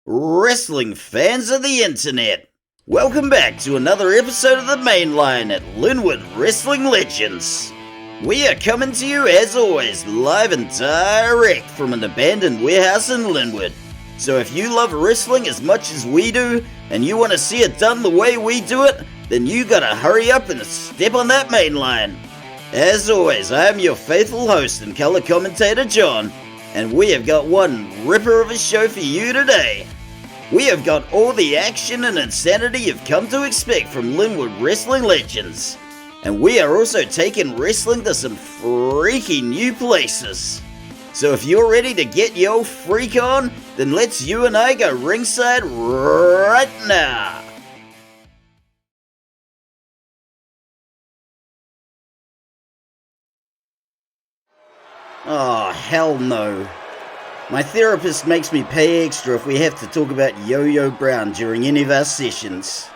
Wrestling fans of the internet, welcome back to another episode of the MainLine at Linwood Wrestling Legends. We are coming to you as always live and direct from an abandoned warehouse in Linwood. So if you love wrestling as much as we do and you want to see it done the way we do it, then you gotta hurry up and step on that MainLine. As always, I am your faithful host and color commentator John, and we have got one ripper of a show for you today. We have got all the action and insanity you've come to expect from Linwood Wrestling Legends. And we are also taking wrestling to some freaky new places. So if you're ready to get your freak on, then let's you and I go ringside right now. Oh, hell no. My therapist makes me pay extra if we have to talk about Yo-Yo Brown during any of our sessions.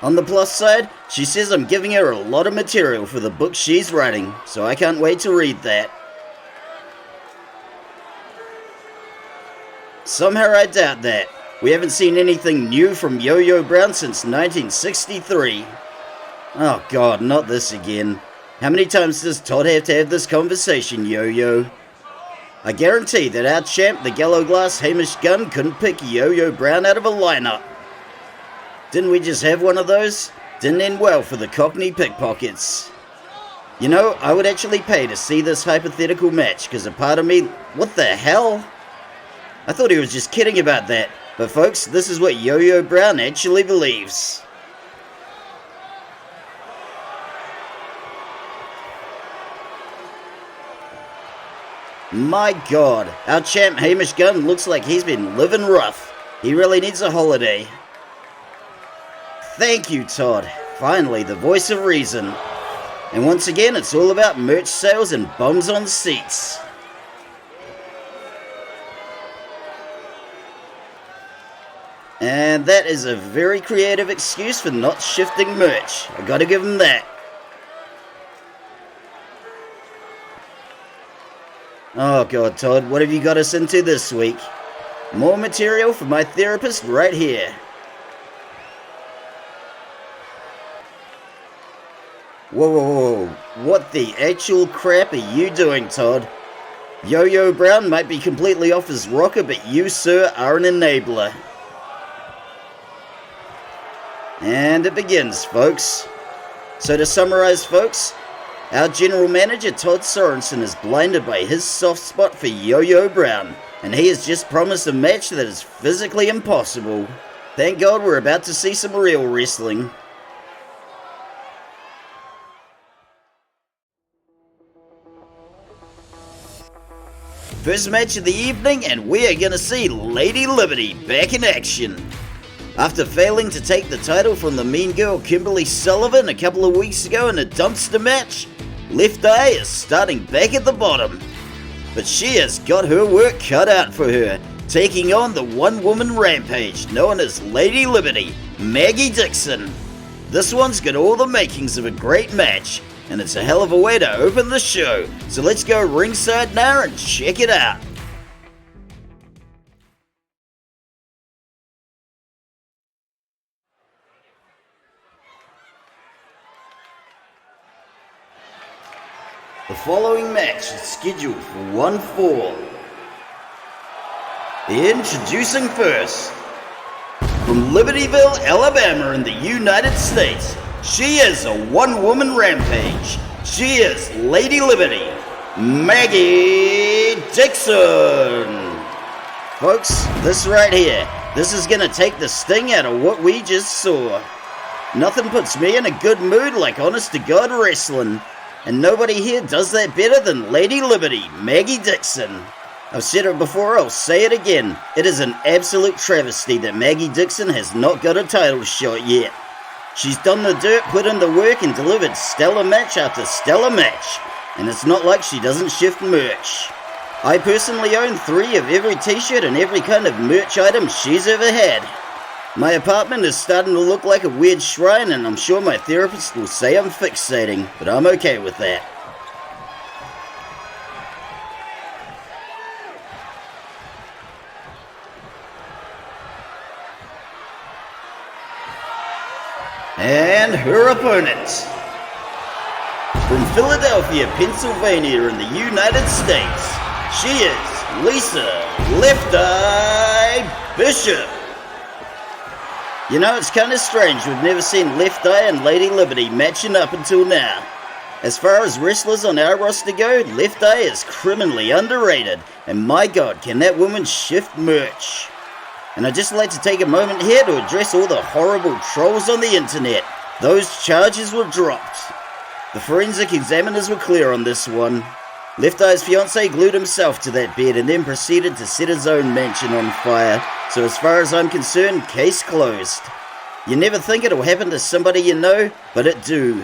On the plus side, she says I'm giving her a lot of material for the book she's writing, so I can't wait to read that. Somehow I doubt that. We haven't seen anything new from Yo-Yo Brown since 1963. Oh god, not this again. How many times does Todd have to have this conversation, Yo-Yo? I guarantee that our champ, the Gallow Glass Hamish Gunn, couldn't pick Yo-Yo Brown out of a lineup. Didn't we just have one of those? Didn't end well for the Cockney pickpockets. You know, I would actually pay to see this hypothetical match, because a part of me, what the hell? I thought he was just kidding about that, but folks, this is what Yo-Yo Brown actually believes. My god, our champ Hamish Gunn looks like he's been living rough. He really needs a holiday. Thank you, Todd. Finally, the voice of reason. And once again, it's all about merch sales and bums on seats. And that is a very creative excuse for not shifting merch. I gotta give him that. Oh god, Todd, what have you got us into this week? More material for my therapist right here. Whoa, whoa, whoa, what the actual crap are you doing, Todd? Yo-Yo Brown might be completely off his rocker, but you, sir, are an enabler. And it begins, folks. So to summarize, folks, our general manager, Todd Sorensen, is blinded by his soft spot for Yo-Yo Brown, and he has just promised a match that is physically impossible. Thank God we're about to see some real wrestling. First match of the evening, and we are gonna see Lady Liberty back in action. After failing to take the title from the Mean Girl Kimberly Sullivan a couple of weeks ago in a dumpster match, Left Eye is starting back at the bottom. But she has got her work cut out for her, taking on the one-woman rampage known as Lady Liberty, Maggie Dixon. This one's got all the makings of a great match, and it's a hell of a way to open the show. So let's go ringside now and check it out. The following match is scheduled for one fall. Introducing first, from Libertyville, Alabama in the United States, she is a one-woman rampage. She is Lady Liberty, Maggie Dixon. Folks, this right here, this is gonna take the sting out of what we just saw. Nothing puts me in a good mood like honest-to-God wrestling. And nobody here does that better than Lady Liberty, Maggie Dixon. I've said it before, I'll say it again. It is an absolute travesty that Maggie Dixon has not got a title shot yet. She's done the dirt, put in the work, and delivered stellar match after stellar match. And it's not like she doesn't shift merch. I personally own 3 of every t-shirt and every kind of merch item she's ever had. My apartment is starting to look like a weird shrine, and I'm sure my therapist will say I'm fixating, but I'm okay with that. And her opponent, from Philadelphia, Pennsylvania in the United States, she is Lisa Left Eye Bishop. You know, it's kind of strange we've never seen Left Eye and Lady Liberty matching up until now. As far as wrestlers on our roster go, Left Eye is criminally underrated, and my god, can that woman shift merch. And I'd just like to take a moment here to address all the horrible trolls on the internet. Those charges were dropped. The forensic examiners were clear on this one. Left Eye's fiancé glued himself to that bed and then proceeded to set his own mansion on fire. So as far as I'm concerned, case closed. You never think it'll happen to somebody you know, but it do.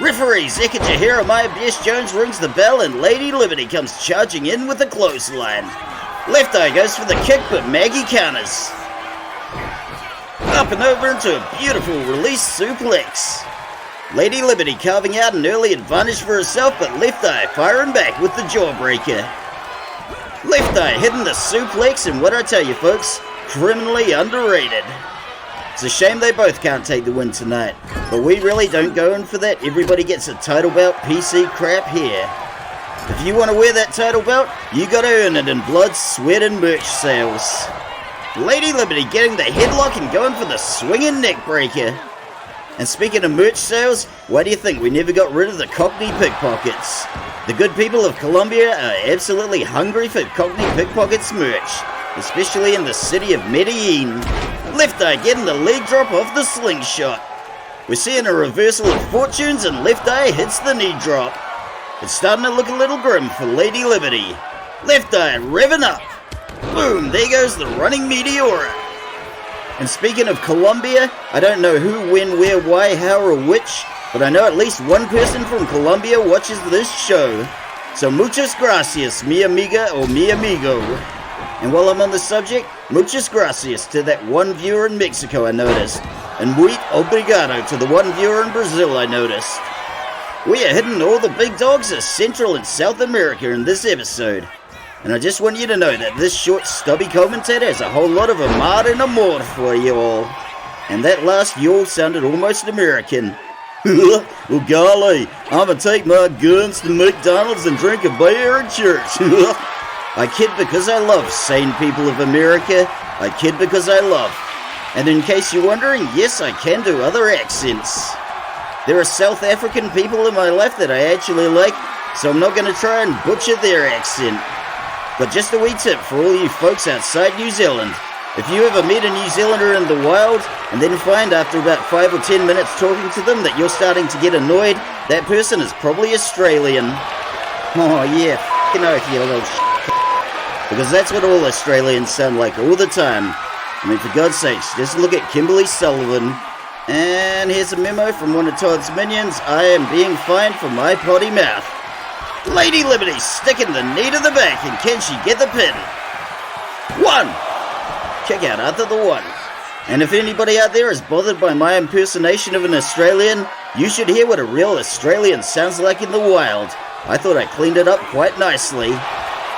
Referee Zeka Jeremiah Biesh Jones rings the bell and Lady Liberty comes charging in with a clothesline. Left Eye goes for the kick, but Maggie counters. Up and over into a beautiful release suplex. Lady Liberty carving out an early advantage for herself, but Left Eye firing back with the jawbreaker. Left Eye hitting the suplex, and what I tell you folks, criminally underrated. It's a shame they both can't take the win tonight, but we really don't go in for that everybody gets a title belt PC crap here. If you want to wear that title belt, you gotta earn it in blood, sweat and merch sales. Lady Liberty getting the headlock and going for the swinging neck breaker. And speaking of merch sales, why do you think we never got rid of the Cockney pickpockets? The good people of Colombia are absolutely hungry for Cockney pickpockets merch, especially in the city of Medellin. Left Eye getting the leg drop off the slingshot. We're seeing a reversal of fortunes and Left Eye hits the knee drop. It's starting to look a little grim for Lady Liberty. Left Eye revving up. Boom, there goes the running Meteora. And speaking of Colombia, I don't know who, when, where, why, how or which, but I know at least one person from Colombia watches this show. So muchas gracias, mi amiga or mi amigo. And while I'm on the subject, muchas gracias to that one viewer in Mexico I noticed. And muy obrigado to the one viewer in Brazil I noticed. We are hitting all the big dogs of Central and South America in this episode. And I just want you to know that this short stubby commentator has a whole lot of amar and amor for you all. And that last y'all sounded almost American. Well golly, I'ma take my guns to McDonald's and drink a beer in church. I kid because I love sane people of America. I kid because I love. And in case you're wondering, yes, I can do other accents. There are South African people in my life that I actually like, so I'm not going to try and butcher their accent. But just a wee tip for all you folks outside New Zealand. If you ever meet a New Zealander in the wild, and then find after about 5 or 10 minutes talking to them that you're starting to get annoyed, that person is probably Australian. Oh yeah, f***ing oath, you little because that's what all Australians sound like all the time. I mean, for God's sakes, just look at Kimberly Sullivan. And here's a memo from one of Todd's minions. I am being fined for my potty mouth. Lady Liberty sticking the knee to the back, and can she get the pin? 1! Kick out after the 1. And if anybody out there is bothered by my impersonation of an Australian, you should hear what a real Australian sounds like in the wild. I thought I cleaned it up quite nicely.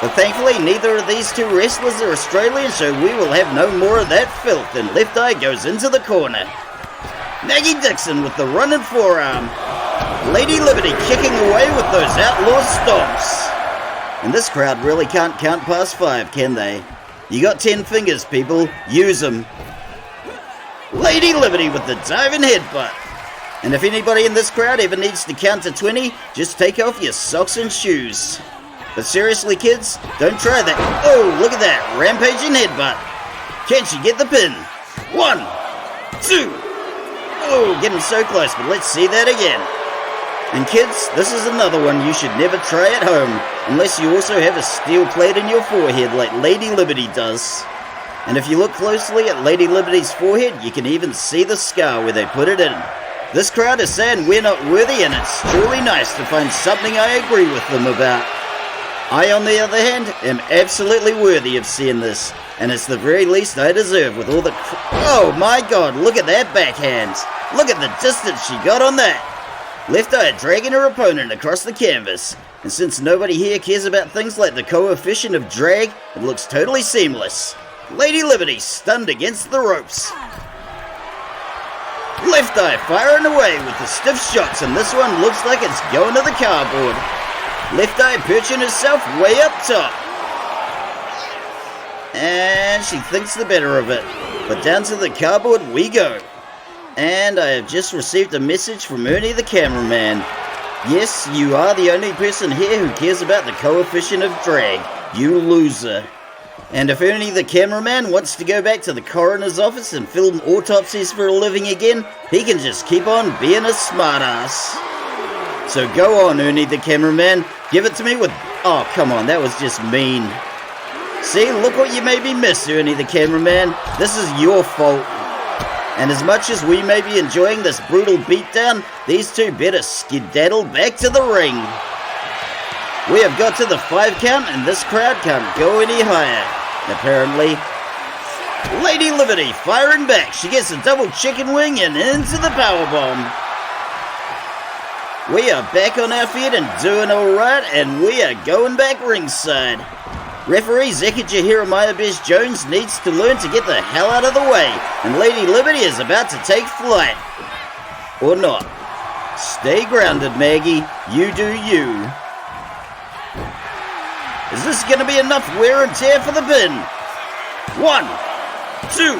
But thankfully, neither of these two wrestlers are Australian, so we will have no more of that filth, and Left Eye goes into the corner. Maggie Dixon with the running forearm. Lady Liberty kicking away with those outlaw stomps. And this crowd really can't count past 5, can they? You got 10 fingers, people. Use them. Lady Liberty with the diving headbutt. And if anybody in this crowd ever needs to count to 20, just take off your socks and shoes. But seriously, kids, don't try that. Oh, look at that. Rampaging headbutt. Can she get the pin? 1, 2. Oh, getting so close, but let's see that again. And kids, this is another one you should never try at home, unless you also have a steel plate in your forehead like Lady Liberty does. And if you look closely at Lady Liberty's forehead, you can even see the scar where they put it in. This crowd is saying we're not worthy, and it's truly nice to find something I agree with them about. I, on the other hand, am absolutely worthy of seeing this, and it's the very least I deserve with all the oh my god, look at that backhand. Look at the distance she got on that. Left Eye dragging her opponent across the canvas, and since nobody here cares about things like the coefficient of drag, it looks totally seamless. Lady Liberty stunned against the ropes. Left Eye firing away with the stiff shots, and this one looks like it's going to the cardboard. Left Eye perching herself way up top. And she thinks the better of it. But down to the cardboard we go. And I have just received a message from Ernie the cameraman. Yes, you are the only person here who cares about the coefficient of drag. You loser. And if Ernie the cameraman wants to go back to the coroner's office and film autopsies for a living again, he can just keep on being a smartass. So go on, Ernie the cameraman. Give it to me with... Oh, come on, that was just mean. See, look what you made me miss, Ernie the cameraman. This is your fault. And as much as we may be enjoying this brutal beatdown, these two better skedaddle back to the ring. We have got to the 5 count and this crowd can't go any higher. Apparently. Lady Liberty firing back. She gets a double chicken wing and into the powerbomb. We are back on our feet and doing alright, and we are going back ringside. Referee Zekija Jeremiah Jones needs to learn to get the hell out of the way, and Lady Liberty is about to take flight. Or not. Stay grounded, Maggie. You do you. Is this going to be enough wear and tear for the pin? 1, 2,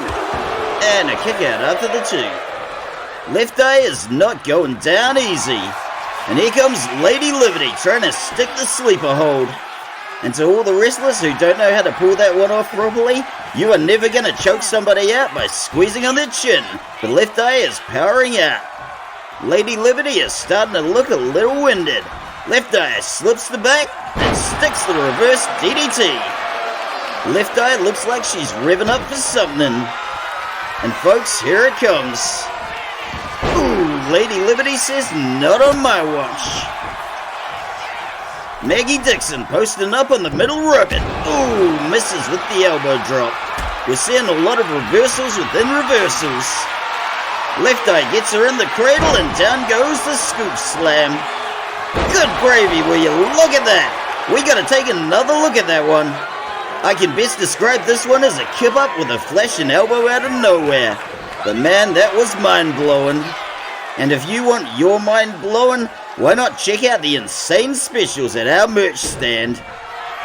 and a kick out after the 2. Left Eye is not going down easy. And here comes Lady Liberty trying to stick the sleeper hold. And to all the wrestlers who don't know how to pull that one off properly, you are never going to choke somebody out by squeezing on their chin. But Left Eye is powering out. Lady Liberty is starting to look a little winded. Left Eye slips the back and sticks the reverse DDT. Left Eye looks like she's revving up for something. And folks, here it comes. Ooh, Lady Liberty says not on my watch. Maggie Dixon posting up on the middle rope and ooh, misses with the elbow drop. We're seeing a lot of reversals within reversals. Left Eye gets her in the cradle and down goes the scoop slam. Good gravy, will you look at that? We gotta take another look at that one. I can best describe this one as a kip up with a flashing elbow out of nowhere. But man, that was mind-blowing. And if you want your mind blowing, why not check out the insane specials at our merch stand?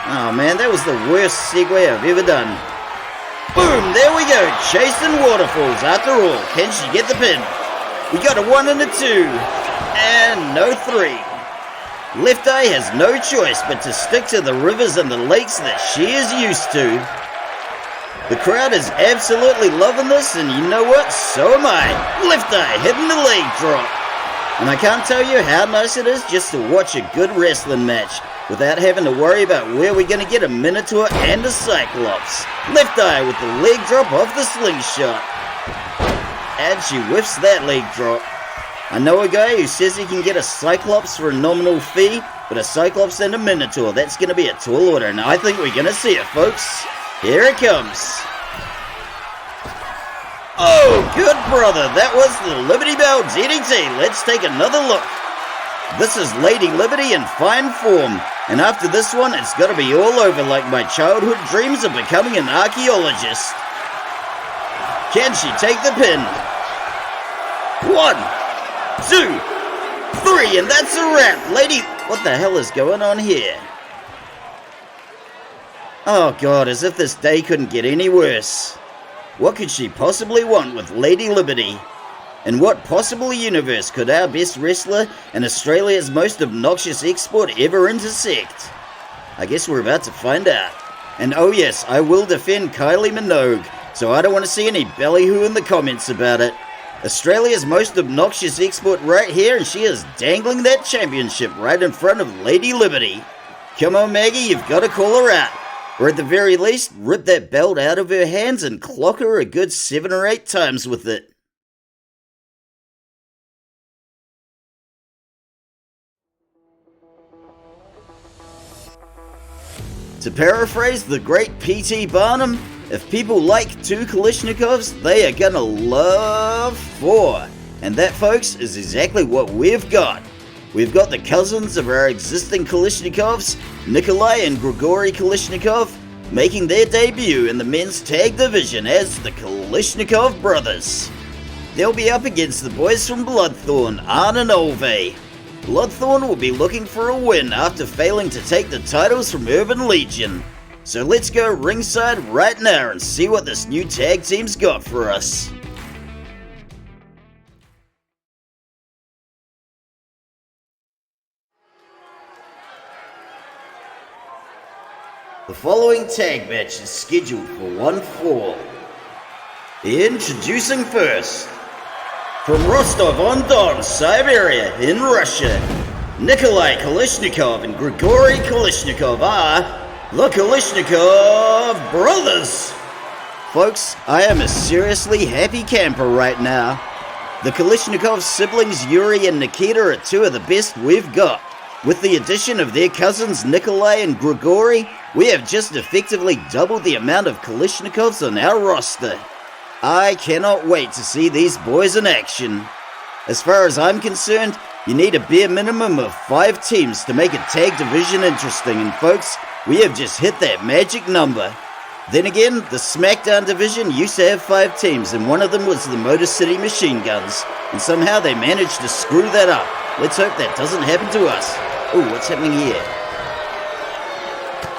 Oh man, that was the worst segue I've ever done. Boom, there we go, chasing waterfalls after all. Can she get the pin? We got a 1 and a 2, and no 3. Left Eye has no choice but to stick to the rivers and the lakes that she is used to. The crowd is absolutely loving this, and you know what? So am I. Left Eye hitting the leg drop. And I can't tell you how nice it is just to watch a good wrestling match without having to worry about where we're going to get a Minotaur and a Cyclops. Left Eye with the leg drop off the slingshot. And she whiffs that leg drop. I know a guy who says he can get a Cyclops for a nominal fee, but a Cyclops and a Minotaur, that's going to be a tall order, and I think we're going to see it, folks. Here it comes. Oh, good brother, that was the Liberty Bell DDT. Let's take another look. This is Lady Liberty in fine form, and after this one, it's got to be all over like my childhood dreams of becoming an archaeologist. Can she take the pin? 1, 2, 3, and that's a wrap. Lady, what the hell is going on here? Oh God, as if this day couldn't get any worse. What could she possibly want with Lady Liberty? In what possible universe could our best wrestler and Australia's most obnoxious export ever intersect? I guess we're about to find out. And oh yes, I will defend Kylie Minogue, so I don't want to see any ballyhoo in the comments about it. Australia's most obnoxious export right here, and she is dangling that championship right in front of Lady Liberty. Come on Maggie, you've got to call her out. Or at the very least, rip that belt out of her hands and clock her a good 7 or 8 times with it. To paraphrase the great P.T. Barnum, if people like 2 Kalishnikovs, they are gonna love 4. And that, folks, is exactly what we've got. We've got the cousins of our existing Kalishnikovs, Nikolai and Grigory Kalishnikov, making their debut in the men's tag division as the Kalishnikov brothers. They'll be up against the boys from Bloodthorn, Arn and Olivier. Bloodthorn will be looking for a win after failing to take the titles from Urban Legion. So let's go ringside right now and see what this new tag team's got for us. The following tag match is scheduled for one fall. Introducing first, from Rostov-on-Don, Siberia in Russia, Nikolai Kalishnikov and Grigory Kalishnikov are the Kalishnikov brothers. Folks, I am a seriously happy camper right now. The Kalishnikov siblings Yuri and Nikita are two of the best we've got. With the addition of their cousins Nikolai and Grigory, we have just effectively doubled the amount of Kalishnikovs on our roster. I cannot wait to see these boys in action. As far as I'm concerned, you need a bare minimum of 5 teams to make a tag division interesting, and folks, we have just hit that magic number. Then again, the SmackDown division used to have 5 teams, and one of them was the Motor City Machine Guns, and somehow they managed to screw that up. Let's hope that doesn't happen to us. Ooh, what's happening here?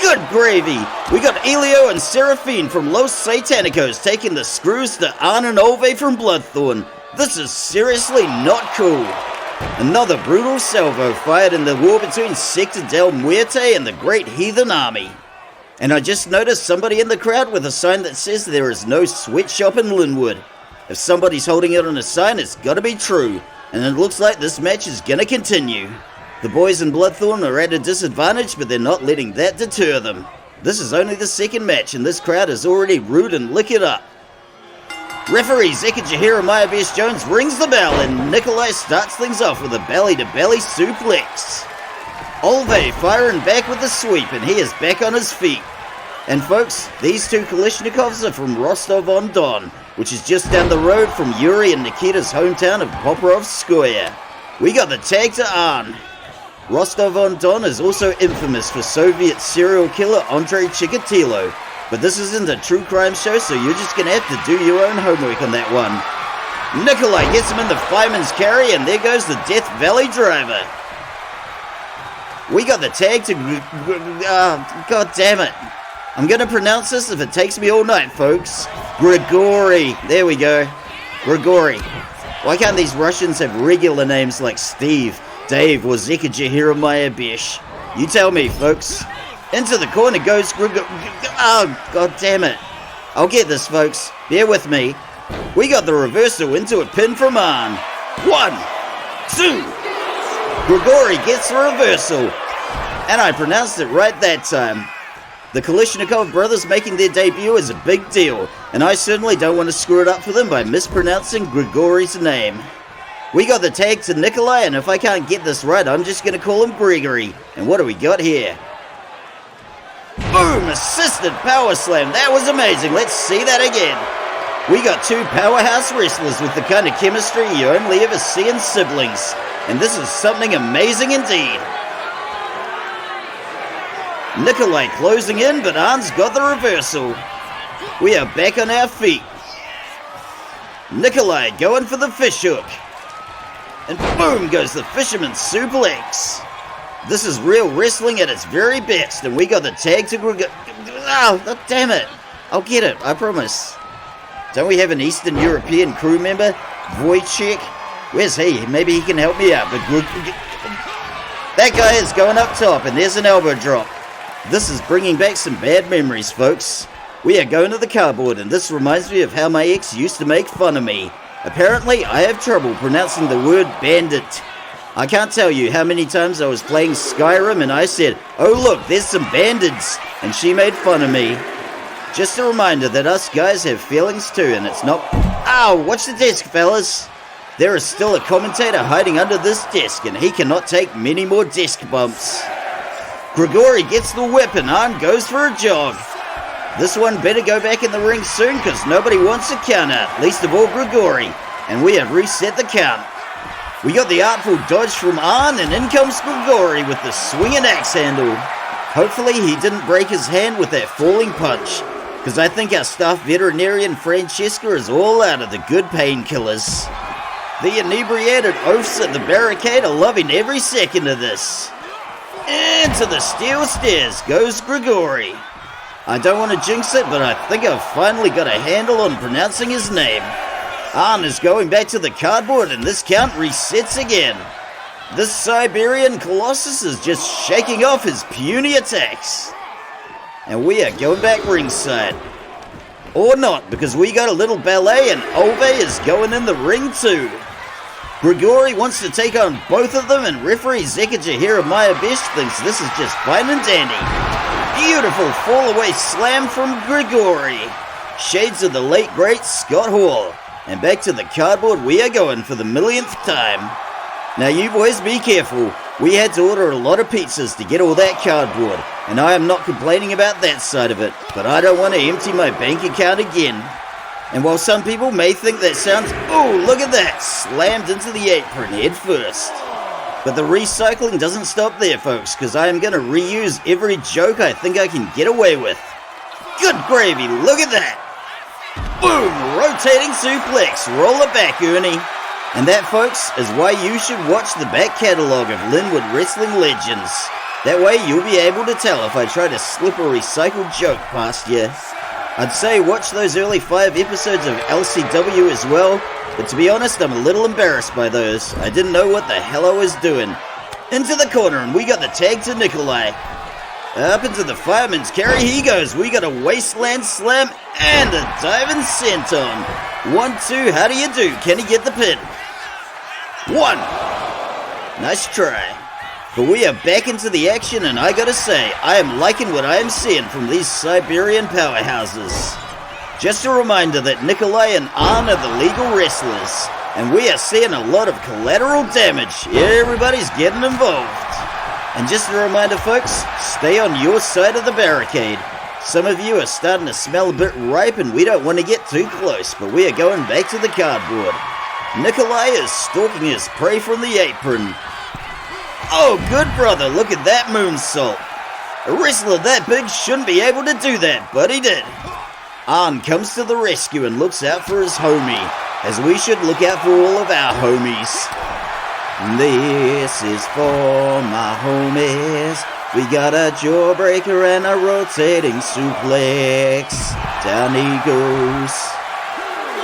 Good gravy! We got Elio and Seraphine from Los Satanicos taking the screws to Arn and Olivier from Bloodthorn. This is seriously not cool. Another brutal salvo fired in the war between Sector del Muerte and the Great Heathen Army. And I just noticed somebody in the crowd with a sign that says there is no sweatshop in Linwood. If somebody's holding it on a sign, it's gotta be true. And it looks like this match is gonna continue. The boys in Bloodthorn are at a disadvantage, but they're not letting that deter them. This is only the second match, and this crowd is already rude and lick it up. Referee Zeka Jeremiah Jones rings the bell, and Nikolai starts things off with a belly-to-belly suplex. Olivier firing back with a sweep, and he is back on his feet. And folks, these two Kalishnikovs are from Rostov-on-Don, which is just down the road from Yuri and Nikita's hometown of Poprovskoye. We got the tag to Arn. Rostov-on-Don is also infamous for Soviet serial killer Andrei Chikatilo, but this isn't a true crime show, so you're just gonna have to do your own homework on that one. Nikolai gets him in the fireman's carry, and there goes the Death Valley driver. We got the tag to god damn it. I'm gonna pronounce this if it takes me all night, folks. Grigory. There we go. Grigory. Why can't these Russians have regular names like Steve, Dave, or Zeka Jeremiah Bish? You tell me, folks. Into the corner goes Grigory. Oh, god damn it. I'll get this, folks. Bear with me. We got the reversal into a pin from Arn. 1, 2. Grigory gets the reversal. And I pronounced it right that time. The Kalishnikov brothers making their debut is a big deal, and I certainly don't want to screw it up for them by mispronouncing Grigory's name. We got the tag to Nikolai, and if I can't get this right, I'm just going to call him Gregory. And what do we got here? Boom! Assisted power slam. That was amazing. Let's see that again. We got two powerhouse wrestlers with the kind of chemistry you only ever see in siblings. And this is something amazing indeed. Nikolai closing in, but Arn's got the reversal. We are back on our feet. Nikolai going for the fish hook. And boom goes the fisherman's suplex. This is real wrestling at its very best, and we got the tag to oh, damn it. I'll get it, I promise. Don't we have an Eastern European crew member? Wojciech? Where's he? Maybe he can help me out, but that guy is going up top, and there's an elbow drop. This is bringing back some bad memories, folks. We are going to the cardboard, and this reminds me of how my ex used to make fun of me. Apparently, I have trouble pronouncing the word bandit. I can't tell you how many times I was playing Skyrim and I said, "Oh look, there's some bandits," and she made fun of me. Just a reminder that us guys have feelings too, and it's not... Ow, watch the desk, fellas. There is still a commentator hiding under this desk, and he cannot take many more desk bumps. Grigory gets the whip and Arn goes for a jog. This one better go back in the ring soon, because nobody wants a count out, least of all Grigory. and we have reset the count. We got the artful dodge from Arn, and in comes Grigori with the swinging axe handle. Hopefully he didn't break his hand with that falling punch, because I think our staff veterinarian Francesca is all out of the good painkillers. The inebriated oafs at the barricade are loving every second of this. Into the steel stairs goes Grigori. I don't want to jinx it, but I think I've finally got a handle on pronouncing his name. Arn is going back to the cardboard, and this count resets again. This Siberian Colossus is just shaking off his puny attacks. And we are going back ringside. Or not, because we got a little ballet and Ove is going in the ring too. Grigori wants to take on both of them, and referee Zekaja here of Maya Bish thinks this is just fine and dandy. Beautiful fall-away slam from Grigori. Shades of the late great Scott Hall. And back to the cardboard we are going for the millionth time. Now you boys be careful. We had to order a lot of pizzas to get all that cardboard, and I am not complaining about that side of it, but I don't want to empty my bank account again. And while some people may think that sounds, oh look at that, slammed into the apron head first. But the recycling doesn't stop there folks, because I am going to reuse every joke I think I can get away with. Good gravy, look at that! Boom! Rotating suplex. Roll it back, Ernie. And that, folks, is why you should watch the back catalogue of Linwood Wrestling Legends. That way you'll be able to tell if I try to slip a recycled joke past you. I'd say watch those early 5 episodes of LCW as well, but to be honest, I'm a little embarrassed by those. I didn't know what the hell I was doing. Into the corner, and we got the tag to Nikolai. Up into the fireman's carry he goes. We got a wasteland slam and a diving senton. 1-2, how do you do? Can he get the pin? 1. Nice try. But we are back into the action, and I gotta say, I am liking what I am seeing from these Siberian powerhouses. Just a reminder that Nikolai and Arn are the legal wrestlers, and we are seeing a lot of collateral damage. Everybody's getting involved. And just a reminder folks, stay on your side of the barricade. Some of you are starting to smell a bit ripe and we don't want to get too close, but we are going back to the cardboard. Nikolai is stalking his prey from the apron. Oh good brother, look at that moonsault. A wrestler that big shouldn't be able to do that, but he did. Arn comes to the rescue and looks out for his homie, as we should look out for all of our homies. This is for my homies. We got a jawbreaker and a rotating suplex. Down he goes.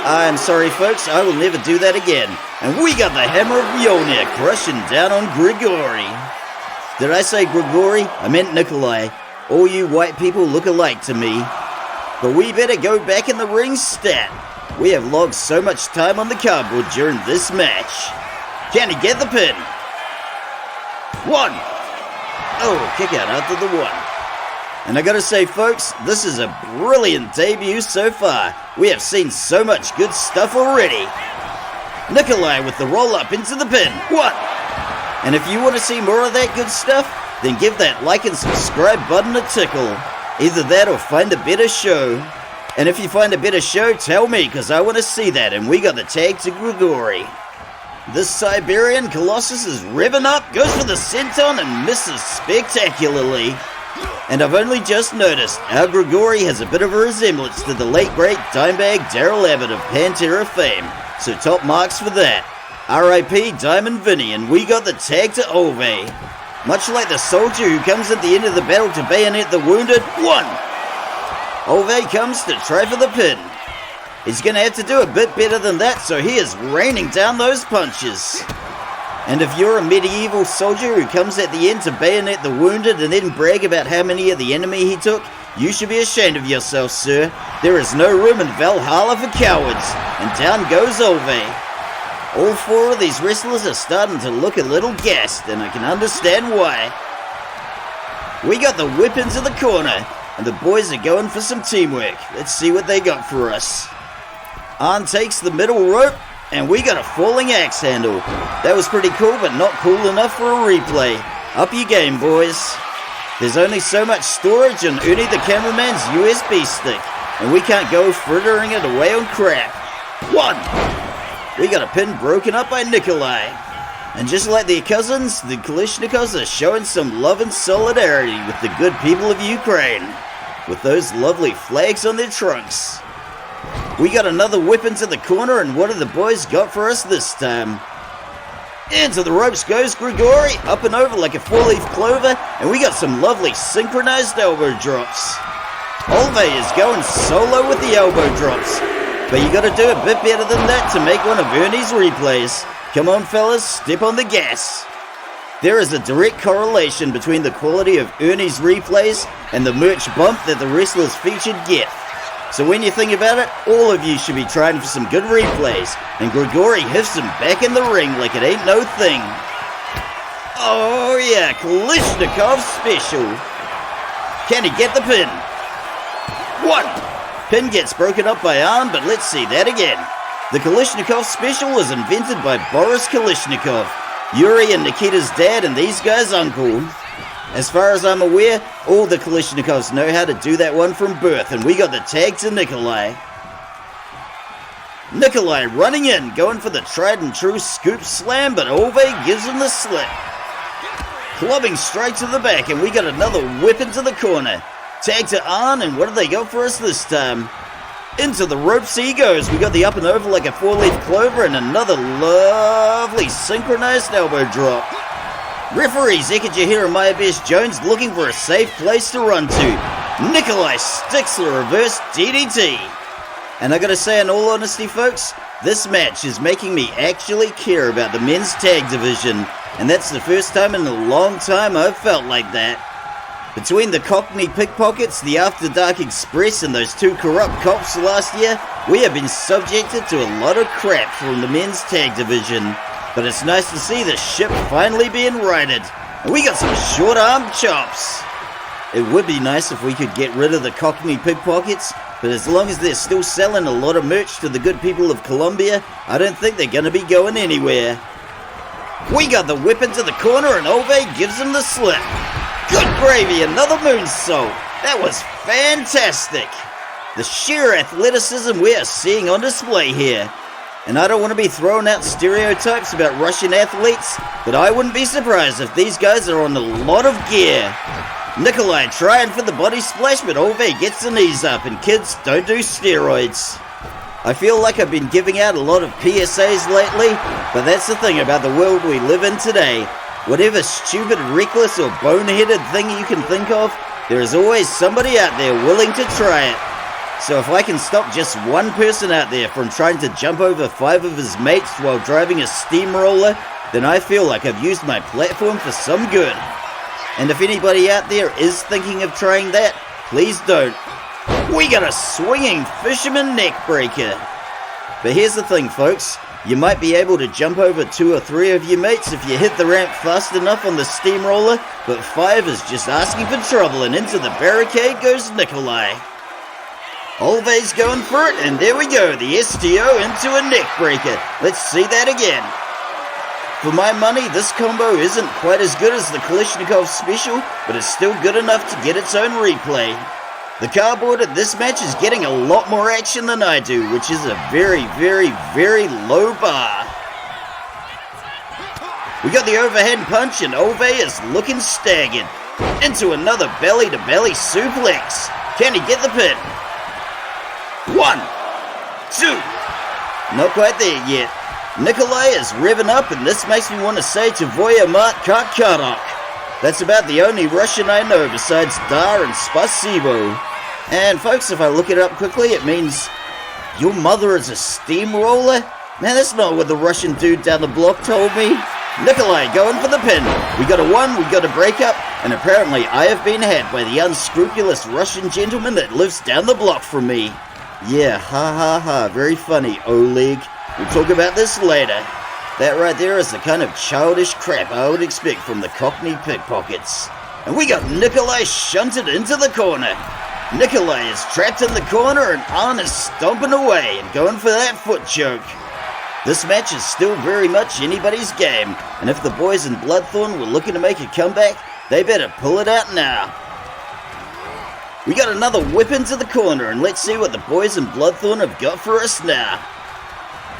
I'm sorry folks, I will never do that again. And we got the hammer of Mjolnir crushing down on Grigori. Did I say Grigori? I meant Nikolai. All you white people look alike to me. But we better go back in the ring stat. We have logged so much time on the cardboard during this match. Can he get the pin? 1. Oh, kick out after the 1. And I gotta say folks, this is a brilliant debut so far. We have seen so much good stuff already. Nikolai with the roll up into the pin. 1. And if you want to see more of that good stuff, then give that like and subscribe button a tickle. Either that or find a better show. And if you find a better show, tell me, because I want to see that. And we got the tag to Grigori. This Siberian Colossus is revving up, goes for the senton and misses spectacularly. And I've only just noticed how Grigori has a bit of a resemblance to the late great Dimebag Daryl Abbott of Pantera fame. So top marks for that. R.I.P. Diamond Vinny, and we got the tag to Ove. Much like the soldier who comes at the end of the battle to bayonet the wounded. 1. Ove comes to try for the pin. He's going to have to do a bit better than that, so he is raining down those punches. And if you're a medieval soldier who comes at the end to bayonet the wounded and then brag about how many of the enemy he took, you should be ashamed of yourself, sir. There is no room in Valhalla for cowards. And down goes Ove. All 4 of these wrestlers are starting to look a little gassed, and I can understand why. We got the whip into the corner, and the boys are going for some teamwork. Let's see what they got for us. Arn takes the middle rope, and we got a falling axe handle. That was pretty cool, but not cool enough for a replay. Up your game, boys. There's only so much storage on Ernie the cameraman's USB stick, and we can't go frittering it away on crap. 1. We got a pin broken up by Nikolai. And just like their cousins, the Kalishnikovs are showing some love and solidarity with the good people of Ukraine, with those lovely flags on their trunks. We got another whip into the corner, and what have the boys got for us this time? Into the ropes goes Grigori, up and over like a four-leaf clover, and we got some lovely synchronized elbow drops. Olivier is going solo with the elbow drops, but you gotta do a bit better than that to make one of Ernie's replays. Come on fellas, step on the gas. There is a direct correlation between the quality of Ernie's replays and the merch bump that the wrestlers featured get. So when you think about it, all of you should be trying for some good replays, and Grigori hits him back in the ring like it ain't no thing. Oh yeah, Kalishnikov special. Can he get the pin? One! Pin gets broken up by arm, but let's see that again. The Kalishnikov special was invented by Boris Kalishnikov, Yuri and Nikita's dad and these guys' uncle. As far as I'm aware, all the Kalishnikovs know how to do that one from birth, and we got the tag to Nikolai. Nikolai running in, going for the tried and true scoop slam, but Olivier gives him the slip. Clubbing straight to the back, and we got another whip into the corner. Tag to Arn, and what do they got for us this time? Into the ropes he goes. We got the up and over like a four-leaf clover, and another lovely synchronized elbow drop. Referee Zekajahira Mayabesh Jones looking for a safe place to run to. Nikolai sticks the reverse DDT. And I gotta say, in all honesty folks, this match is making me actually care about the men's tag division, and that's the first time in a long time I've felt like that. Between the Cockney Pickpockets, the After Dark Express, and those two corrupt cops last year, we have been subjected to a lot of crap from the men's tag division. But it's nice to see the ship finally being righted. And we got some short arm chops. It would be nice if we could get rid of the Cockney Pickpockets, but as long as they're still selling a lot of merch to the good people of Colombia, I don't think they're gonna be going anywhere. We got the whip into the corner, and Olivier gives him the slip. Good gravy, another moonsault. That was fantastic. The sheer athleticism we are seeing on display here. And I don't want to be throwing out stereotypes about Russian athletes, but I wouldn't be surprised if these guys are on a lot of gear. Nikolai trying for the body splash, but Olivier gets the knees up, and kids, don't do steroids. I feel like I've been giving out a lot of PSAs lately, but that's the thing about the world we live in today. Whatever stupid, reckless, or boneheaded thing you can think of, there is always somebody out there willing to try it. So if I can stop just one person out there from trying to jump over 5 of his mates while driving a steamroller, then I feel like I've used my platform for some good. And if anybody out there is thinking of trying that, please don't. We got a swinging fisherman neck breaker. But here's the thing folks, you might be able to jump over 2 or 3 of your mates if you hit the ramp fast enough on the steamroller, but 5 is just asking for trouble, and into the barricade goes Nikolai. Olivier's going for it, and there we go, the STO into a neck breaker. Let's see that again. For my money, this combo isn't quite as good as the Kalishnikov special, but it's still good enough to get its own replay. The cardboard at this match is getting a lot more action than I do, which is a very, very, very low bar. We got the overhand punch, and Olivier is looking staggered. Into another belly-to-belly suplex. Can he get the pin? 1, 2. Not quite there yet. Nikolai is revving up, and this makes me want to say Tvoya Mat Karkatok. That's about the only Russian I know besides Dar and Spasibo. And folks, if I look it up quickly, it means your mother is a steamroller? Man, that's not what the Russian dude down the block told me. Nikolai going for the pin. We got a 1, we got a breakup, and apparently I have been had by the unscrupulous Russian gentleman that lives down the block from me. Yeah, ha ha ha, very funny, Oleg. We'll talk about this later. That right there is the kind of childish crap I would expect from the Cockney Pickpockets. And we got Nikolai shunted into the corner. Nikolai is trapped in the corner, and Arn is stomping away and going for that foot choke. This match is still very much anybody's game, and if the boys in Bloodthorn were looking to make a comeback, they better pull it out now. We got another whip into the corner, and let's see what the boys in Bloodthorn have got for us now.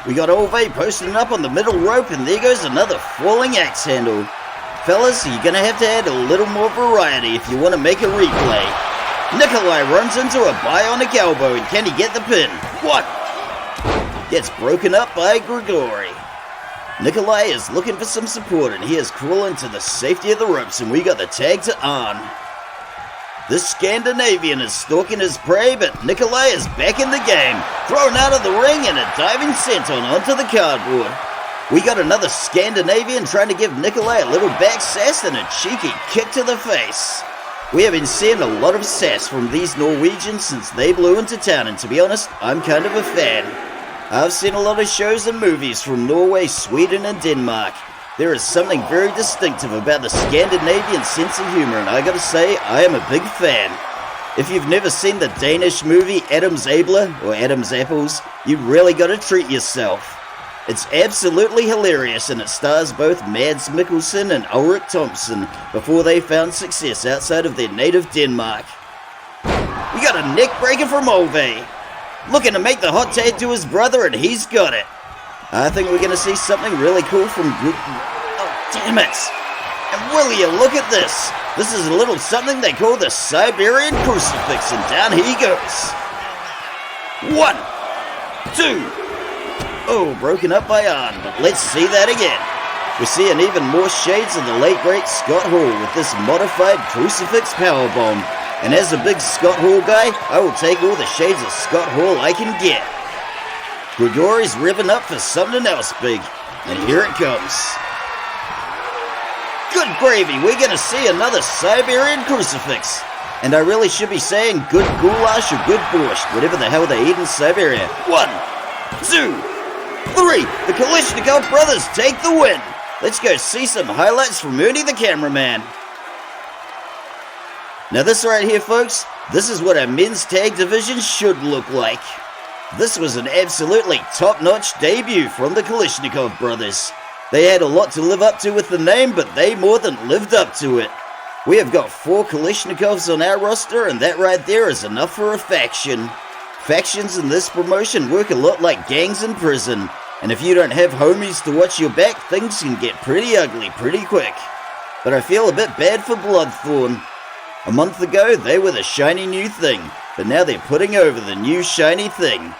We got Olivier posting up on the middle rope, and there goes another falling axe handle. Fellas, you're gonna have to add a little more variety if you want to make a replay. Nikolai runs into a bionic elbow, and can he get the pin? What? Gets broken up by Grigori. Nikolai is looking for some support, and he is crawling to the safety of the ropes, and we got the tag to on. This Scandinavian is stalking his prey, but Nikolai is back in the game, thrown out of the ring and a diving senton onto the cardboard. We got another Scandinavian trying to give Nikolai a little back sass and a cheeky kick to the face. We have been seeing a lot of sass from these Norwegians since they blew into town, and to be honest, I'm kind of a fan. I've seen a lot of shows and movies from Norway, Sweden and Denmark. There is something very distinctive about the Scandinavian sense of humor, and I gotta say, I am a big fan. If you've never seen the Danish movie Adam's Abler, or Adam's Apples, you really gotta treat yourself. It's absolutely hilarious, and it stars both Mads Mikkelsen and Ulrik Thomsen before they found success outside of their native Denmark. We got a neck breaker from Olivier, looking to make the hot tag to his brother, and he's got it. I think we're going to see something really cool from... Oh, damn it! And will you look at this? This is a little something they call the Siberian Crucifix, and down he goes. 1, 2... Oh, broken up by Arn, but let's see that again. We're seeing even more shades of the late great Scott Hall with this modified Crucifix Powerbomb. And as a big Scott Hall guy, I will take all the shades of Scott Hall I can get. Grigori's revving up for something else big, and here it comes. Good gravy, we're gonna see another Siberian Crucifix. And I really should be saying good goulash or good borscht, whatever the hell they eat in Siberia. 1, 2, 3, the Kalishnikov brothers take the win. Let's go see some highlights from Ernie the cameraman. Now this right here, folks, this is what our men's tag division should look like. This was an absolutely top-notch debut from the Kalishnikov brothers. They had a lot to live up to with the name, but they more than lived up to it. We have got 4 Kalishnikovs on our roster, and that right there is enough for a faction. Factions in this promotion work a lot like gangs in prison, and if you don't have homies to watch your back, things can get pretty ugly pretty quick. But I feel a bit bad for Bloodthorn. A month ago, they were the shiny new thing, but now they're putting over the new shiny thing.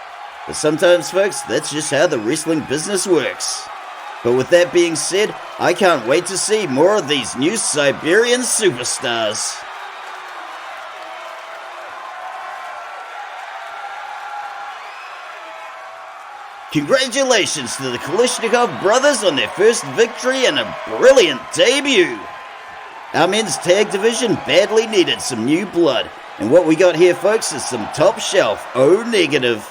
But sometimes, folks, that's just how the wrestling business works. But with that being said, I can't wait to see more of these new Siberian superstars. Congratulations to the Kalishnikov brothers on their first victory and a brilliant debut. Our men's tag division badly needed some new blood, and what we got here, folks, is some top shelf O negative.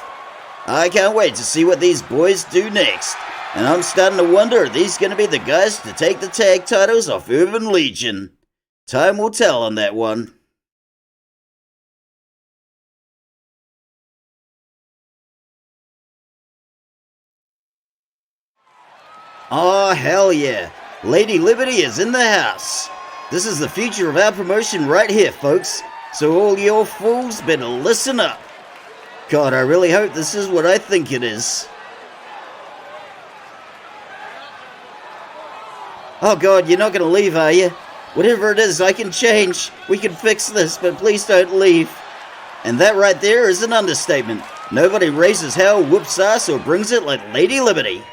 I can't wait to see what these boys do next, and I'm starting to wonder, are these going to be the guys to take the tag titles off Urban Legion? Time will tell on that one. Oh hell yeah, Lady Liberty is in the house. This is the future of our promotion right here, folks, so all your fools better listen up. God, I really hope this is what I think it is. Oh God, you're not gonna leave, are you? Whatever it is, I can change. We can fix this, but please don't leave. And that right there is an understatement. Nobody raises hell, whoops ass, or brings it like Lady Liberty.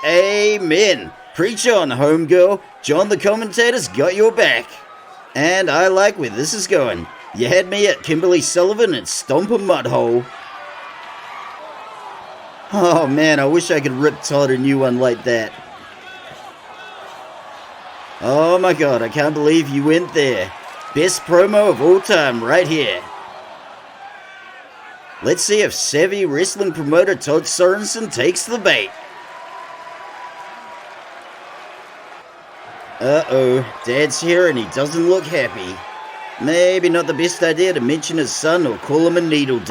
Amen. Preach on, homegirl. John the commentator's got your back. And I like where this is going. You had me at Kimberly Sullivan and stomp a mud hole. Oh man, I wish I could rip Todd a new one like that. Oh my God, I can't believe you went there. Best promo of all time right here. Let's see if savvy wrestling promoter Todd Sorensen takes the bait. Uh-oh, Dad's here and he doesn't look happy. Maybe not the best idea to mention his son or call him a needle d***.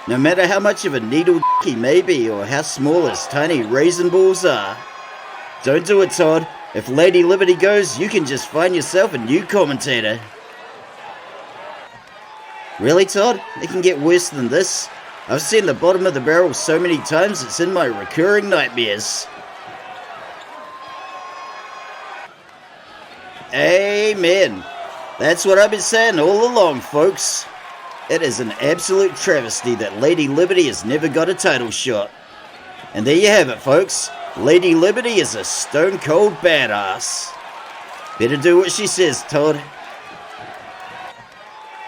No matter how much of a needle d*** he may be or how small his tiny raisin balls are. Don't do it, Todd. If Lady Liberty goes, you can just find yourself a new commentator. Really, Todd? It can get worse than this. I've seen the bottom of the barrel so many times it's in my recurring nightmares. Amen. That's what I've been saying all along, folks. It is an absolute travesty that Lady Liberty has never got a title shot. And there you have it, folks. Lady Liberty is a stone cold badass. Better do what she says, Todd.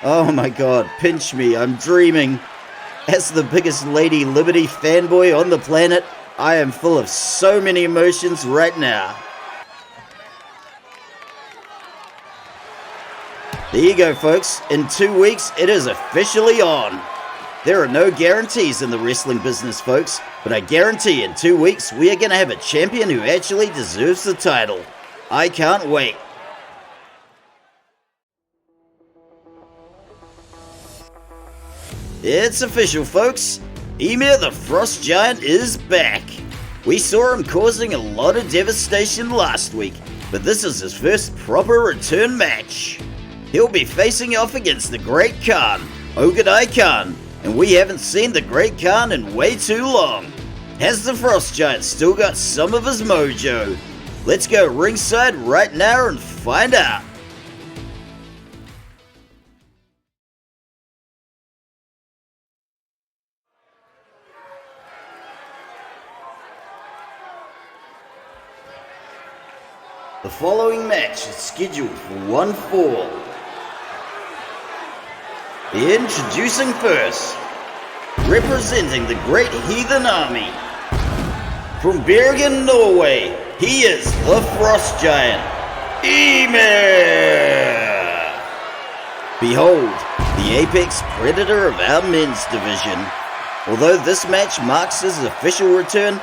Oh my god, pinch me, I'm dreaming. As the biggest Lady Liberty fanboy on the planet, I am full of so many emotions right now. There you go, folks. In 2 weeks, it is officially on. There are no guarantees in the wrestling business, folks, but I guarantee in 2 weeks we are going to have a champion who actually deserves the title. I can't wait. It's official, folks. Ymir the Frost Giant is back. We saw him causing a lot of devastation last week, but this is his first proper return match. He'll be facing off against the Great Khan, Ogedai Khan, and we haven't seen the Great Khan in way too long. Has the Frost Giant still got some of his mojo? Let's go ringside right now and find out. The following match is scheduled for one fall. Introducing first, representing the Great Heathen Army, from Bergen, Norway, he is the Frost Giant, Ymir! Behold, the apex predator of our men's division. Although this match marks his official return,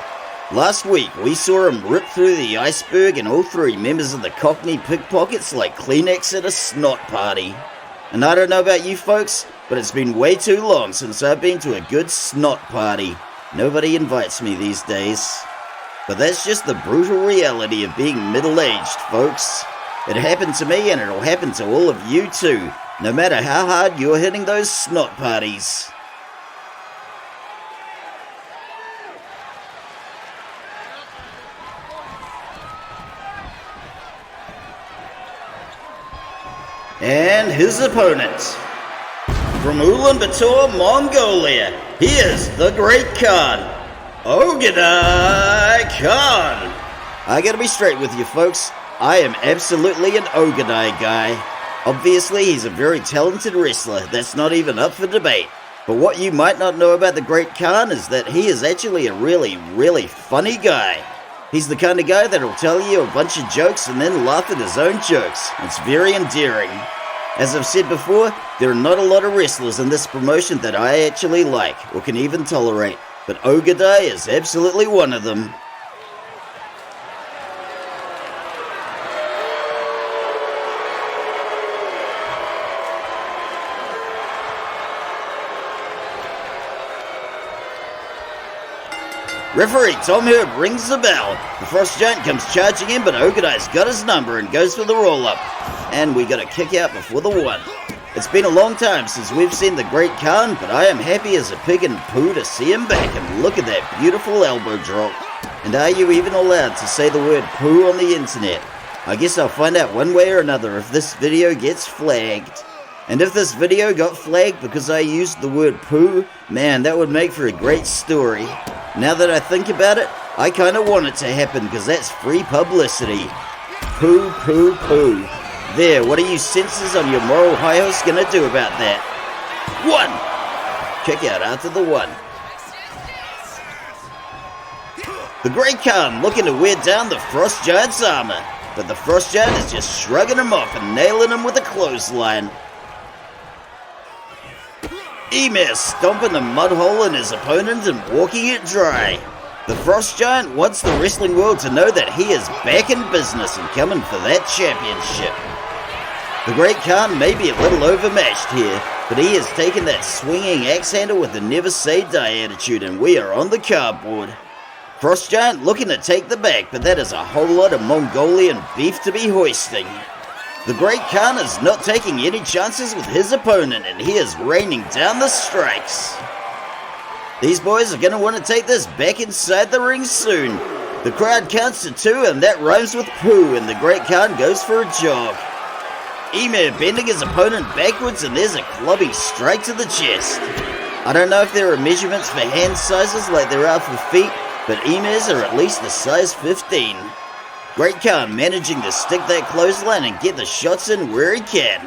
last week we saw him rip through the iceberg and all three members of the Cockney pickpockets like Kleenex at a snot party. And I don't know about you folks, but it's been way too long since I've been to a good snot party. Nobody invites me these days. But that's just the brutal reality of being middle-aged, folks. It happened to me and it'll happen to all of you too, no matter how hard you're hitting those snot parties. And his opponent, from Ulaanbaatar, Mongolia, he is the Great Khan, Ogedai Khan. I gotta be straight with you folks, I am absolutely an Ogedai guy. Obviously he's a very talented wrestler, that's not even up for debate. But what you might not know about the Great Khan is that he is actually a really funny guy. He's the kind of guy that'll tell you a bunch of jokes and then laugh at his own jokes. It's very endearing. As I've said before, there are not a lot of wrestlers in this promotion that I actually like or can even tolerate, but Ogedai is absolutely one of them. Referee Tom Herb rings the bell. The Frost Giant comes charging in, but Ogedai's got his number and goes for the roll-up. And we got a kick out before the one. It's been a long time since we've seen the Great Khan, but I am happy as a pig in poo to see him back, and look at that beautiful elbow drop. And are you even allowed to say the word poo on the internet? I guess I'll find out one way or another if this video gets flagged. And if this video got flagged because I used the word poo, man, that would make for a great story. Now that I think about it, I kinda want it to happen because that's free publicity. Poo, poo, poo. There, what are you censors on your moral high horse gonna do about that? One! Kick out after the one. The Great Khan looking to wear down the Frost Giant's armor, but the Frost Giant is just shrugging him off and nailing him with a clothesline. Ymir stomping a mud hole in his opponent and walking it dry. The Frost Giant wants the wrestling world to know that he is back in business and coming for that championship. The Great Khan may be a little overmatched here, but he has taken that swinging axe handle with a never say die attitude, and we are on the cardboard. Frost Giant looking to take the back, but that is a whole lot of Mongolian beef to be hoisting. The Great Khan is not taking any chances with his opponent, and he is raining down the strikes. These boys are going to want to take this back inside the ring soon. The crowd counts to 2 and that rhymes with poo, and the Great Khan goes for a jog. Ymir bending his opponent backwards, and there's a clubby strike to the chest. I don't know if there are measurements for hand sizes like there are for feet, but Ymir's are at least a size 15. Great Khan managing to stick that clothesline and get the shots in where he can.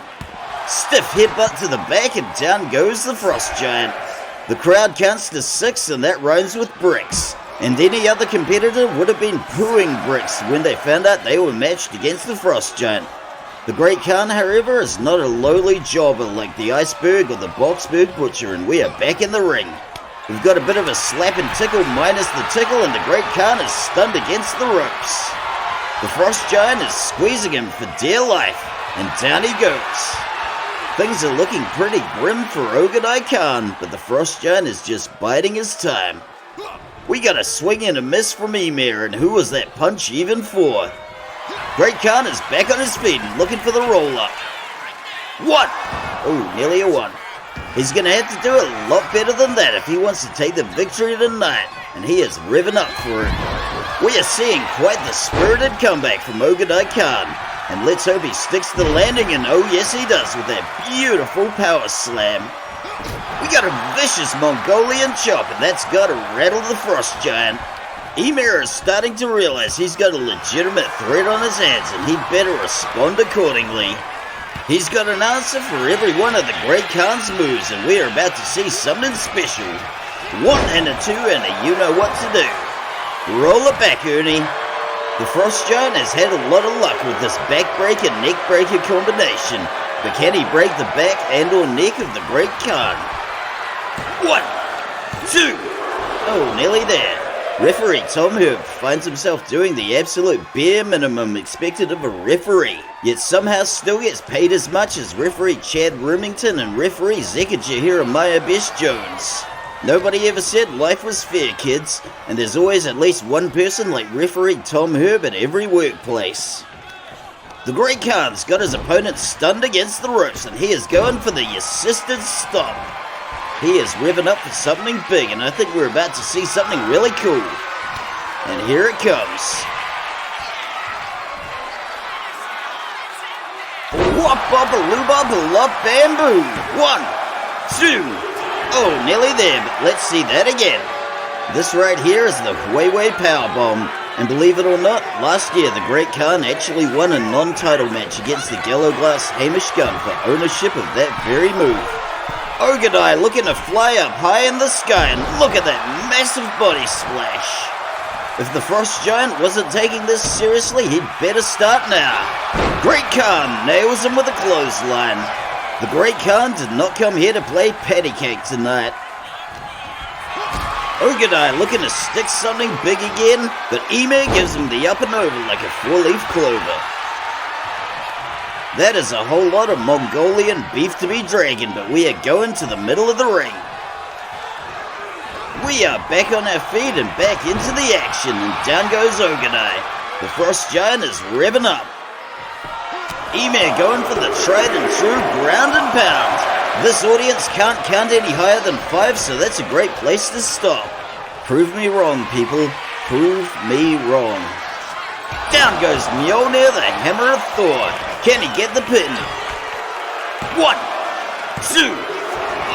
Stiff headbutt to the back and down goes the Frost Giant. The crowd counts to 6 and that rhymes with bricks. And any other competitor would have been pooing bricks when they found out they were matched against the Frost Giant. The Great Khan, however, is not a lowly jobber like the Iceberg or the Boxberg Butcher, and we are back in the ring. We've got a bit of a slap and tickle minus the tickle, and the Great Khan is stunned against the ropes. The Frost Giant is squeezing him for dear life, and down he goes. Things are looking pretty grim for Ogedai Khan, but the Frost Giant is just biding his time. We got a swing and a miss from Ymir, and who was that punch even for? Great Khan is back on his feet and looking for the roll-up. 1! Oh, nearly a 1. He's going to have to do a lot better than that if he wants to take the victory tonight, and he is revving up for it. We are seeing quite the spirited comeback from Ogedai Khan, and let's hope he sticks the landing, and oh yes he does with that beautiful power slam. We got a vicious Mongolian chop, and that's got to rattle the Frost Giant. Ymir is starting to realize he's got a legitimate threat on his hands, and he'd better respond accordingly. He's got an answer for every one of the Great Khan's moves, and we are about to see something special. 1 and a 2 and a you-know-what to do. Roll it back, Ernie. The Frost Giant has had a lot of luck with this backbreaker neckbreaker combination, but can he break the back and or neck of the Great Khan? 1, 2. Oh, nearly there. Referee Tom Herb finds himself doing the absolute bare minimum expected of a referee, yet somehow still gets paid as much as referee Chad Remington and referee Zekaja Jeremiah Best Jones. Nobody ever said life was fair, kids, and there's always at least one person like referee Tom Herb at every workplace. The Great Khan's got his opponent stunned against the ropes, and he is going for the assisted stop. He is revving up for something big, and I think we're about to see something really cool. And here it comes. Wop-bop-a-loo-bop-a-lop bamboo. 1, 2. Oh, nearly there, but let's see that again. This right here is the Huawei Powerbomb. And believe it or not, last year the Great Khan actually won a non-title match against the Gallo Glass Hamish Gunn for ownership of that very move. Ogedai looking to fly up high in the sky, and look at that massive body splash. If the Frost Giant wasn't taking this seriously, he'd better start now. Great Khan nails him with a clothesline. The Great Khan did not come here to play patty cake tonight. Ogedai looking to stick something big again, but Ymir gives him the up and over like a 4-leaf clover. That is a whole lot of Mongolian beef to be dragging, but we are going to the middle of the ring. We are back on our feet and back into the action, and down goes Ogedai. The Frost Giant is revving up. Ymir going for the tried and true ground and pound. This audience can't count any higher than 5, so that's a great place to stop. Prove me wrong, people. Prove me wrong. Down goes Mjolnir, the Hammer of Thor. Can he get the pin? 1, 2.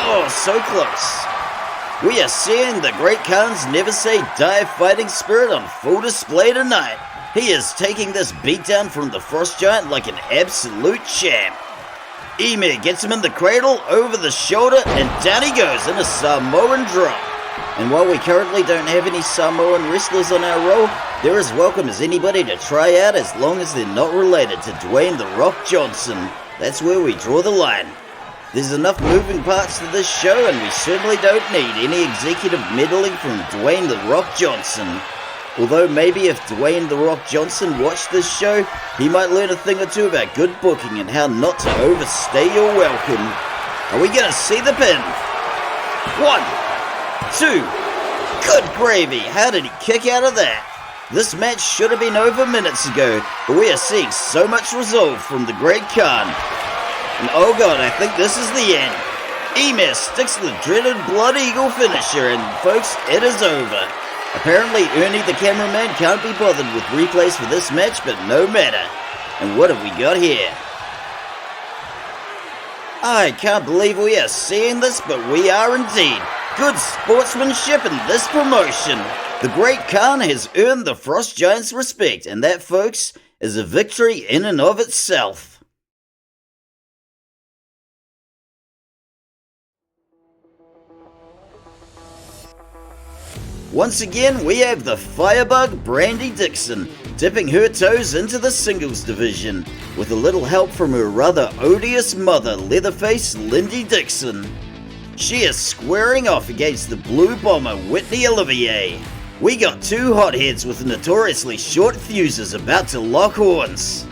Oh, so close. We are seeing the Great Khan's never say die fighting spirit on full display tonight. He is taking this beatdown from the Frost Giant like an absolute champ. Ymir gets him in the cradle, over the shoulder, and down he goes in a Samoan drop. And while we currently don't have any Samoan wrestlers on our roll, they're as welcome as anybody to try out as long as they're not related to Dwayne "The Rock" Johnson. That's where we draw the line. There's enough moving parts to this show, and we certainly don't need any executive meddling from Dwayne "The Rock" Johnson. Although maybe if Dwayne "The Rock" Johnson watched this show, he might learn a thing or two about good booking and how not to overstay your welcome. Are we gonna see the pin? 1, 2. Good gravy, how did he kick out of that? This match should have been over minutes ago, but we are seeing so much resolve from the Great Khan. And oh god, I think this is the end. Ymir sticks the dreaded Blood Eagle finisher, and folks, it is over. Apparently Ernie the cameraman can't be bothered with replays for this match, but no matter. And what have we got here? I can't believe we are seeing this, but we are indeed. Good sportsmanship in this promotion. The Great Khan has earned the Frost Giant's respect, and that, folks, is a victory in and of itself. Once again, we have the Firebug Brandy Dixon, dipping her toes into the singles division, with a little help from her rather odious mother, Leatherface Lindy Dixon. She is squaring off against the Blue Bomber, Whitney Olivier. We got two hotheads with notoriously short fuses about to lock horns.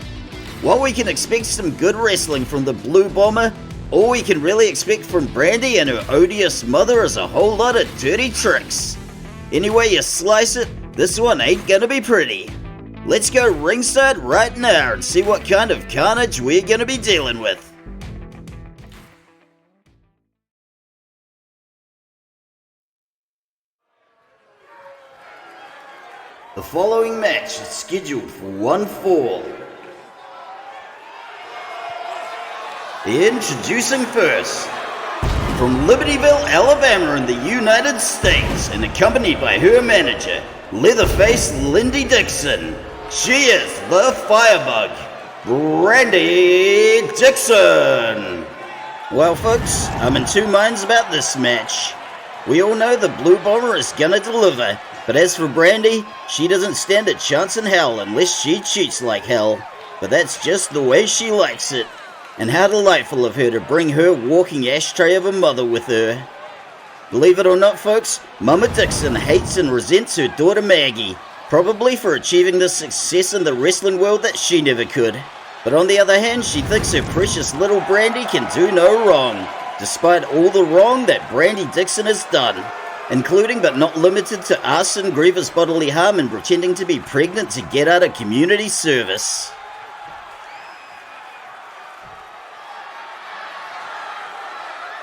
While we can expect some good wrestling from the Blue Bomber, all we can really expect from Brandy and her odious mother is a whole lot of dirty tricks. Any way you slice it, this one ain't gonna be pretty. Let's go ringside right now and see what kind of carnage we're gonna be dealing with. The following match is scheduled for one fall. Introducing first, from Libertyville, Alabama in the United States, and accompanied by her manager, Leatherface Lindy Dixon, she is the Firebug, Brandy Dixon. Well folks, I'm in two minds about this match. We all know the Blue Bomber is gonna deliver, but as for Brandy, she doesn't stand a chance in hell unless she cheats like hell. But that's just the way she likes it. And how delightful of her to bring her walking ashtray of a mother with her. Believe it or not folks, Mama Dixon hates and resents her daughter Maggie, probably for achieving the success in the wrestling world that she never could. But on the other hand, she thinks her precious little Brandy can do no wrong, despite all the wrong that Brandy Dixon has done, including but not limited to arson, grievous bodily harm, and pretending to be pregnant to get out of community service.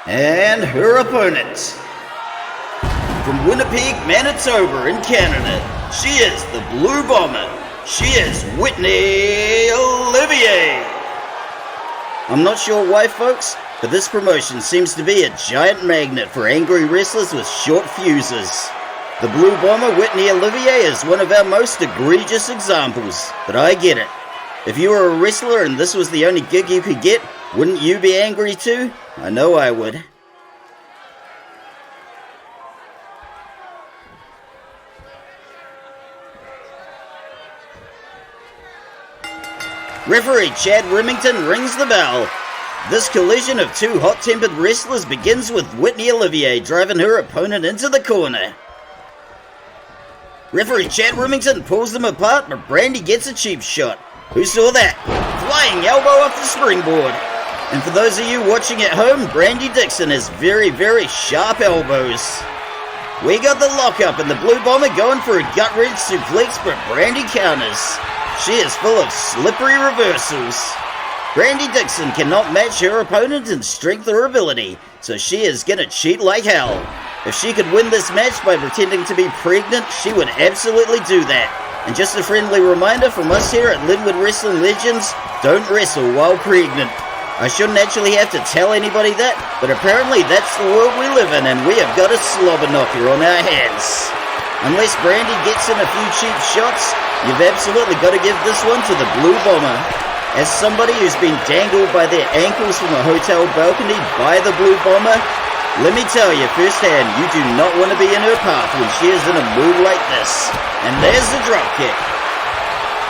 And her opponent, from Winnipeg, Manitoba in Canada, she is the Blue Bomber. She is Whitney Olivier. I'm not sure why folks, but this promotion seems to be a giant magnet for angry wrestlers with short fuses. The Blue Bomber, Whitney Olivier, is one of our most egregious examples, but I get it. If you were a wrestler and this was the only gig you could get, wouldn't you be angry too? I know I would. Referee Chad Remington rings the bell. This collision of two hot-tempered wrestlers begins with Whitney Olivier driving her opponent into the corner. Referee Chad Remington pulls them apart, but Brandy gets a cheap shot. Who saw that? Flying elbow off the springboard. And for those of you watching at home, Brandy Dixon has very, very sharp elbows. We got the lockup and the Blue Bomber going for a gut-wrench suplex, but Brandy counters. She is full of slippery reversals. Brandy Dixon cannot match her opponent in strength or ability, so she is gonna cheat like hell. If she could win this match by pretending to be pregnant, she would absolutely do that. And just a friendly reminder from us here at Linwood Wrestling Legends, don't wrestle while pregnant. I shouldn't actually have to tell anybody that, but apparently that's the world we live in, and we have got a slobber knocker on our hands. Unless Brandy gets in a few cheap shots, you've absolutely got to give this one to the Blue Bomber. As somebody who's been dangled by their ankles from a hotel balcony by the Blue Bomber, let me tell you firsthand, you do not want to be in her path when she is in a move like this. And there's the dropkick.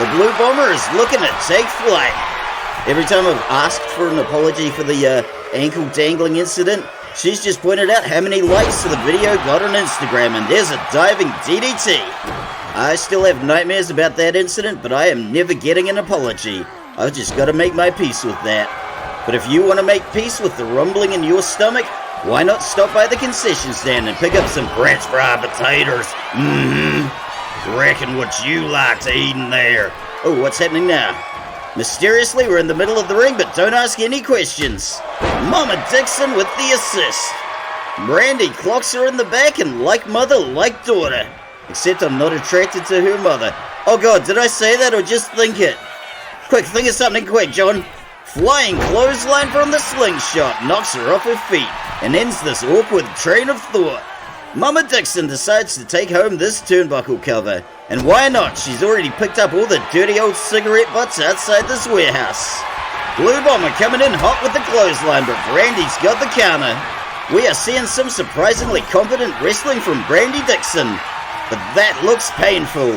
The Blue Bomber is looking to take flight. Every time I've asked for an apology for the ankle dangling incident, she's just pointed out how many likes to the video got on Instagram, and there's a diving DDT. I still have nightmares about that incident, but I am never getting an apology. I've just got to make my peace with that. But if you want to make peace with the rumbling in your stomach, why not stop by the concession stand and pick up some French fried potatoes? Reckon what you like to eat in there. Oh, what's happening now? Mysteriously, we're in the middle of the ring, but don't ask any questions. Mama Dixon with the assist. Brandy clocks her in the back, and like mother, like daughter. Except I'm not attracted to her mother. Oh god, did I say that or just think it? Quick, think of something quick, John. Flying clothesline from the slingshot knocks her off her feet and ends this awkward train of thought. Mama Dixon decides to take home this turnbuckle cover. And why not? She's already picked up all the dirty old cigarette butts outside this warehouse. Blue Bomber coming in hot with the clothesline, but Brandy's got the counter. We are seeing some surprisingly competent wrestling from Brandy Dixon, but that looks painful.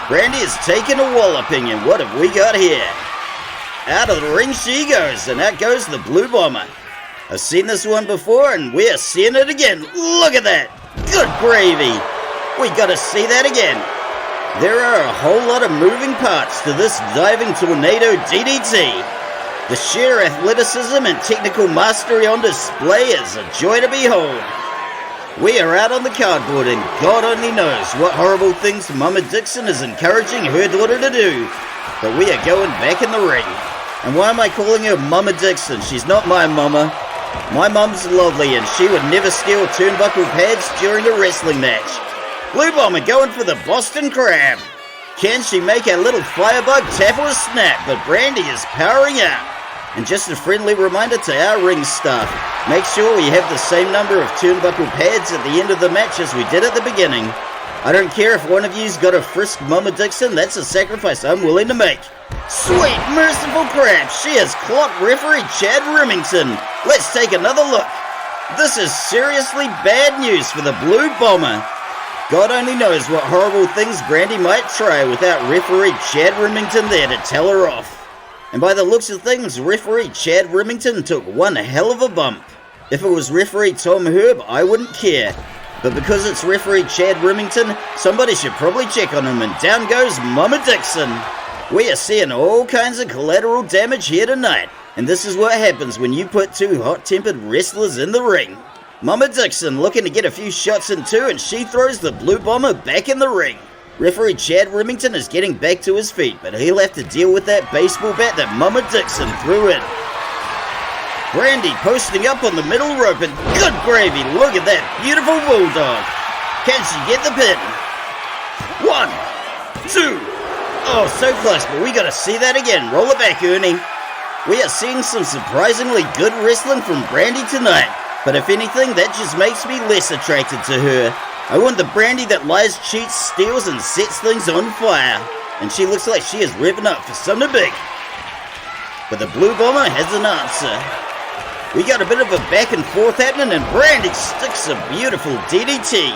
Brandy is taking a walloping, and what have we got here? Out of the ring she goes, and out goes the Blue Bomber. I've seen this one before, and we are seeing it again. Look at that! Good gravy! We gotta see that again. There are a whole lot of moving parts to this diving tornado DDT. The sheer athleticism and technical mastery on display is a joy to behold. We are out on the cardboard, and God only knows what horrible things Mama Dixon is encouraging her daughter to do. But we are going back in the ring. And why am I calling her Mama Dixon? She's not my mama. My mum's lovely, and she would never steal turnbuckle pads during a wrestling match. Blue Bomber going for the Boston Crab. Can she make a little firebug tap or snap? But Brandy is powering out. And just a friendly reminder to our ring staff, make sure we have the same number of turnbuckle pads at the end of the match as we did at the beginning. I don't care if one of you's got to frisk Mama Dixon, that's a sacrifice I'm willing to make. Sweet, merciful crap, she has clocked referee Chad Remington. Let's take another look. This is seriously bad news for the Blue Bomber. God only knows what horrible things Brandy might try without referee Chad Remington there to tell her off. And by the looks of things, referee Chad Remington took one hell of a bump. If it was referee Tom Herb, I wouldn't care. But because it's referee Chad Remington, somebody should probably check on him, and down goes Mama Dixon. We are seeing all kinds of collateral damage here tonight, and this is what happens when you put two hot-tempered wrestlers in the ring. Mama Dixon looking to get a few shots in too, and she throws the Blue Bomber back in the ring. Referee Chad Remington is getting back to his feet, but he'll have to deal with that baseball bat that Mama Dixon threw in. Brandy posting up on the middle rope, and good gravy, look at that beautiful bulldog. Can she get the pin? 1, 2. Oh, so close, but we gotta see that again. Roll it back, Ernie. We are seeing some surprisingly good wrestling from Brandy tonight, but if anything, that just makes me less attracted to her. I want the Brandy that lies, cheats, steals, and sets things on fire. And she looks like she is revving up for something big. But the Blue Bomber has an answer. We got a bit of a back and forth happening, and Brandy sticks a beautiful DDT.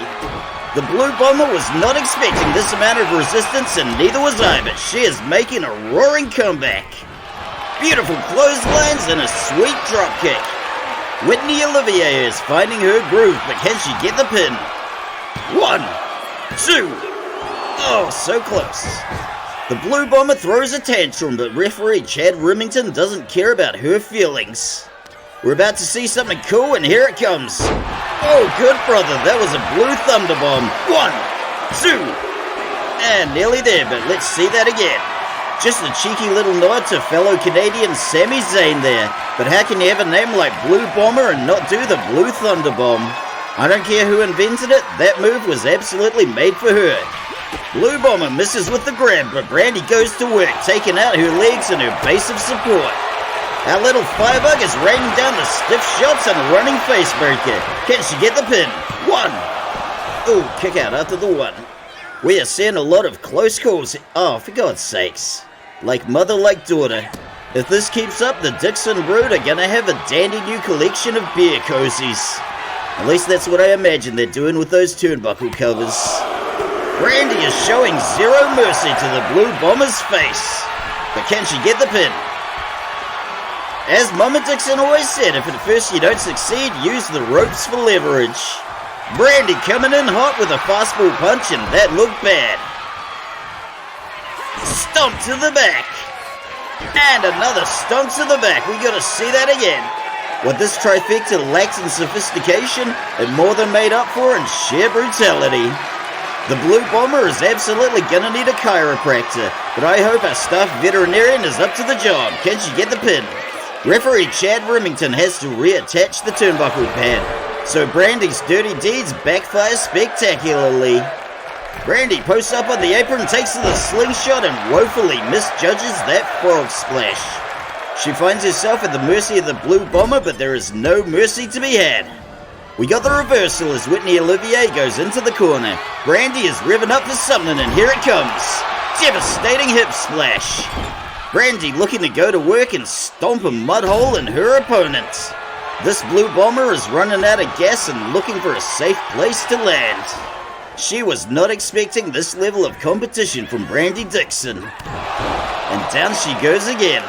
The Blue Bomber was not expecting this amount of resistance, and neither was I, but she is making a roaring comeback. Beautiful clotheslines and a sweet dropkick. Whitney Olivier is finding her groove, but can she get the pin? 1, 2. Oh, so close. The Blue Bomber throws a tantrum, but referee Chad Remington doesn't care about her feelings. We're about to see something cool, and here it comes. Oh, good brother, that was a blue thunderbomb. 1, 2. And nearly there, but let's see that again. Just a cheeky little nod to fellow Canadian Sami Zayn there. But how can you have a name like Blue Bomber and not do the Blue Thunderbomb? I don't care who invented it, that move was absolutely made for her. Blue Bomber misses with the grab, but Brandy goes to work, taking out her legs and her base of support. Our little firebug is raining down the stiff shots and a running facebreaker. Can she get the pin? 1. Ooh, kick out after the 1. We are seeing a lot of close calls. Oh, for God's sakes. Like mother, like daughter. If this keeps up, the Dixon brood are gonna have a dandy new collection of beer cozies. At least that's what I imagine they're doing with those turnbuckle covers. Brandy is showing zero mercy to the Blue Bomber's face. But can she get the pin? As Mama Dixon always said, if at first you don't succeed, use the ropes for leverage. Brandy coming in hot with a fastball punch, and that looked bad. Stomp to the back. And another stomp to the back. We gotta see that again. What this trifecta lacked in sophistication, it more than made up for in sheer brutality. The Blue Bomber is absolutely gonna need a chiropractor, but I hope our staff veterinarian is up to the job. Can she get the pin? Referee Chad Remington has to reattach the turnbuckle pad, so Brandy's dirty deeds backfire spectacularly. Brandy posts up on the apron, takes to the slingshot, and woefully misjudges that frog splash. She finds herself at the mercy of the Blue Bomber, but there is no mercy to be had. We got the reversal as Whitney Olivier goes into the corner. Brandy is revving up for something, and here it comes. Devastating hip splash. Brandy looking to go to work and stomp a mud hole in her opponent. This Blue Bomber is running out of gas and looking for a safe place to land. She was not expecting this level of competition from Brandy Dixon. And down she goes again.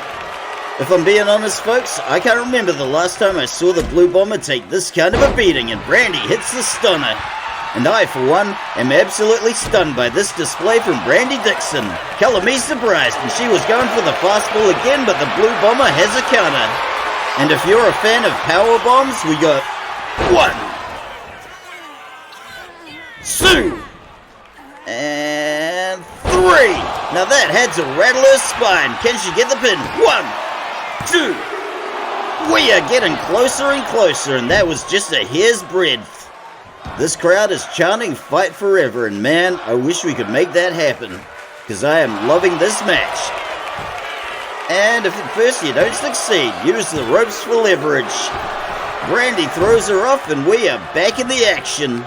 If I'm being honest, folks, I can't remember the last time I saw the Blue Bomber take this kind of a beating, and Brandy hits the stunner. And I, for one, am absolutely stunned by this display from Brandy Dixon. Color me surprised, and she was going for the fastball again, but the Blue Bomber has a counter. And if you're a fan of power bombs, we got 1, 2, and 3. Now that had to rattle her spine. Can she get the pin? 1, 2. We are getting closer and closer, and that was just a hair's breadth. This crowd is chanting "Fight Forever," and man, I wish we could make that happen, because I am loving this match. And if at first you don't succeed, use the ropes for leverage. Brandy throws her off, and we are back in the action.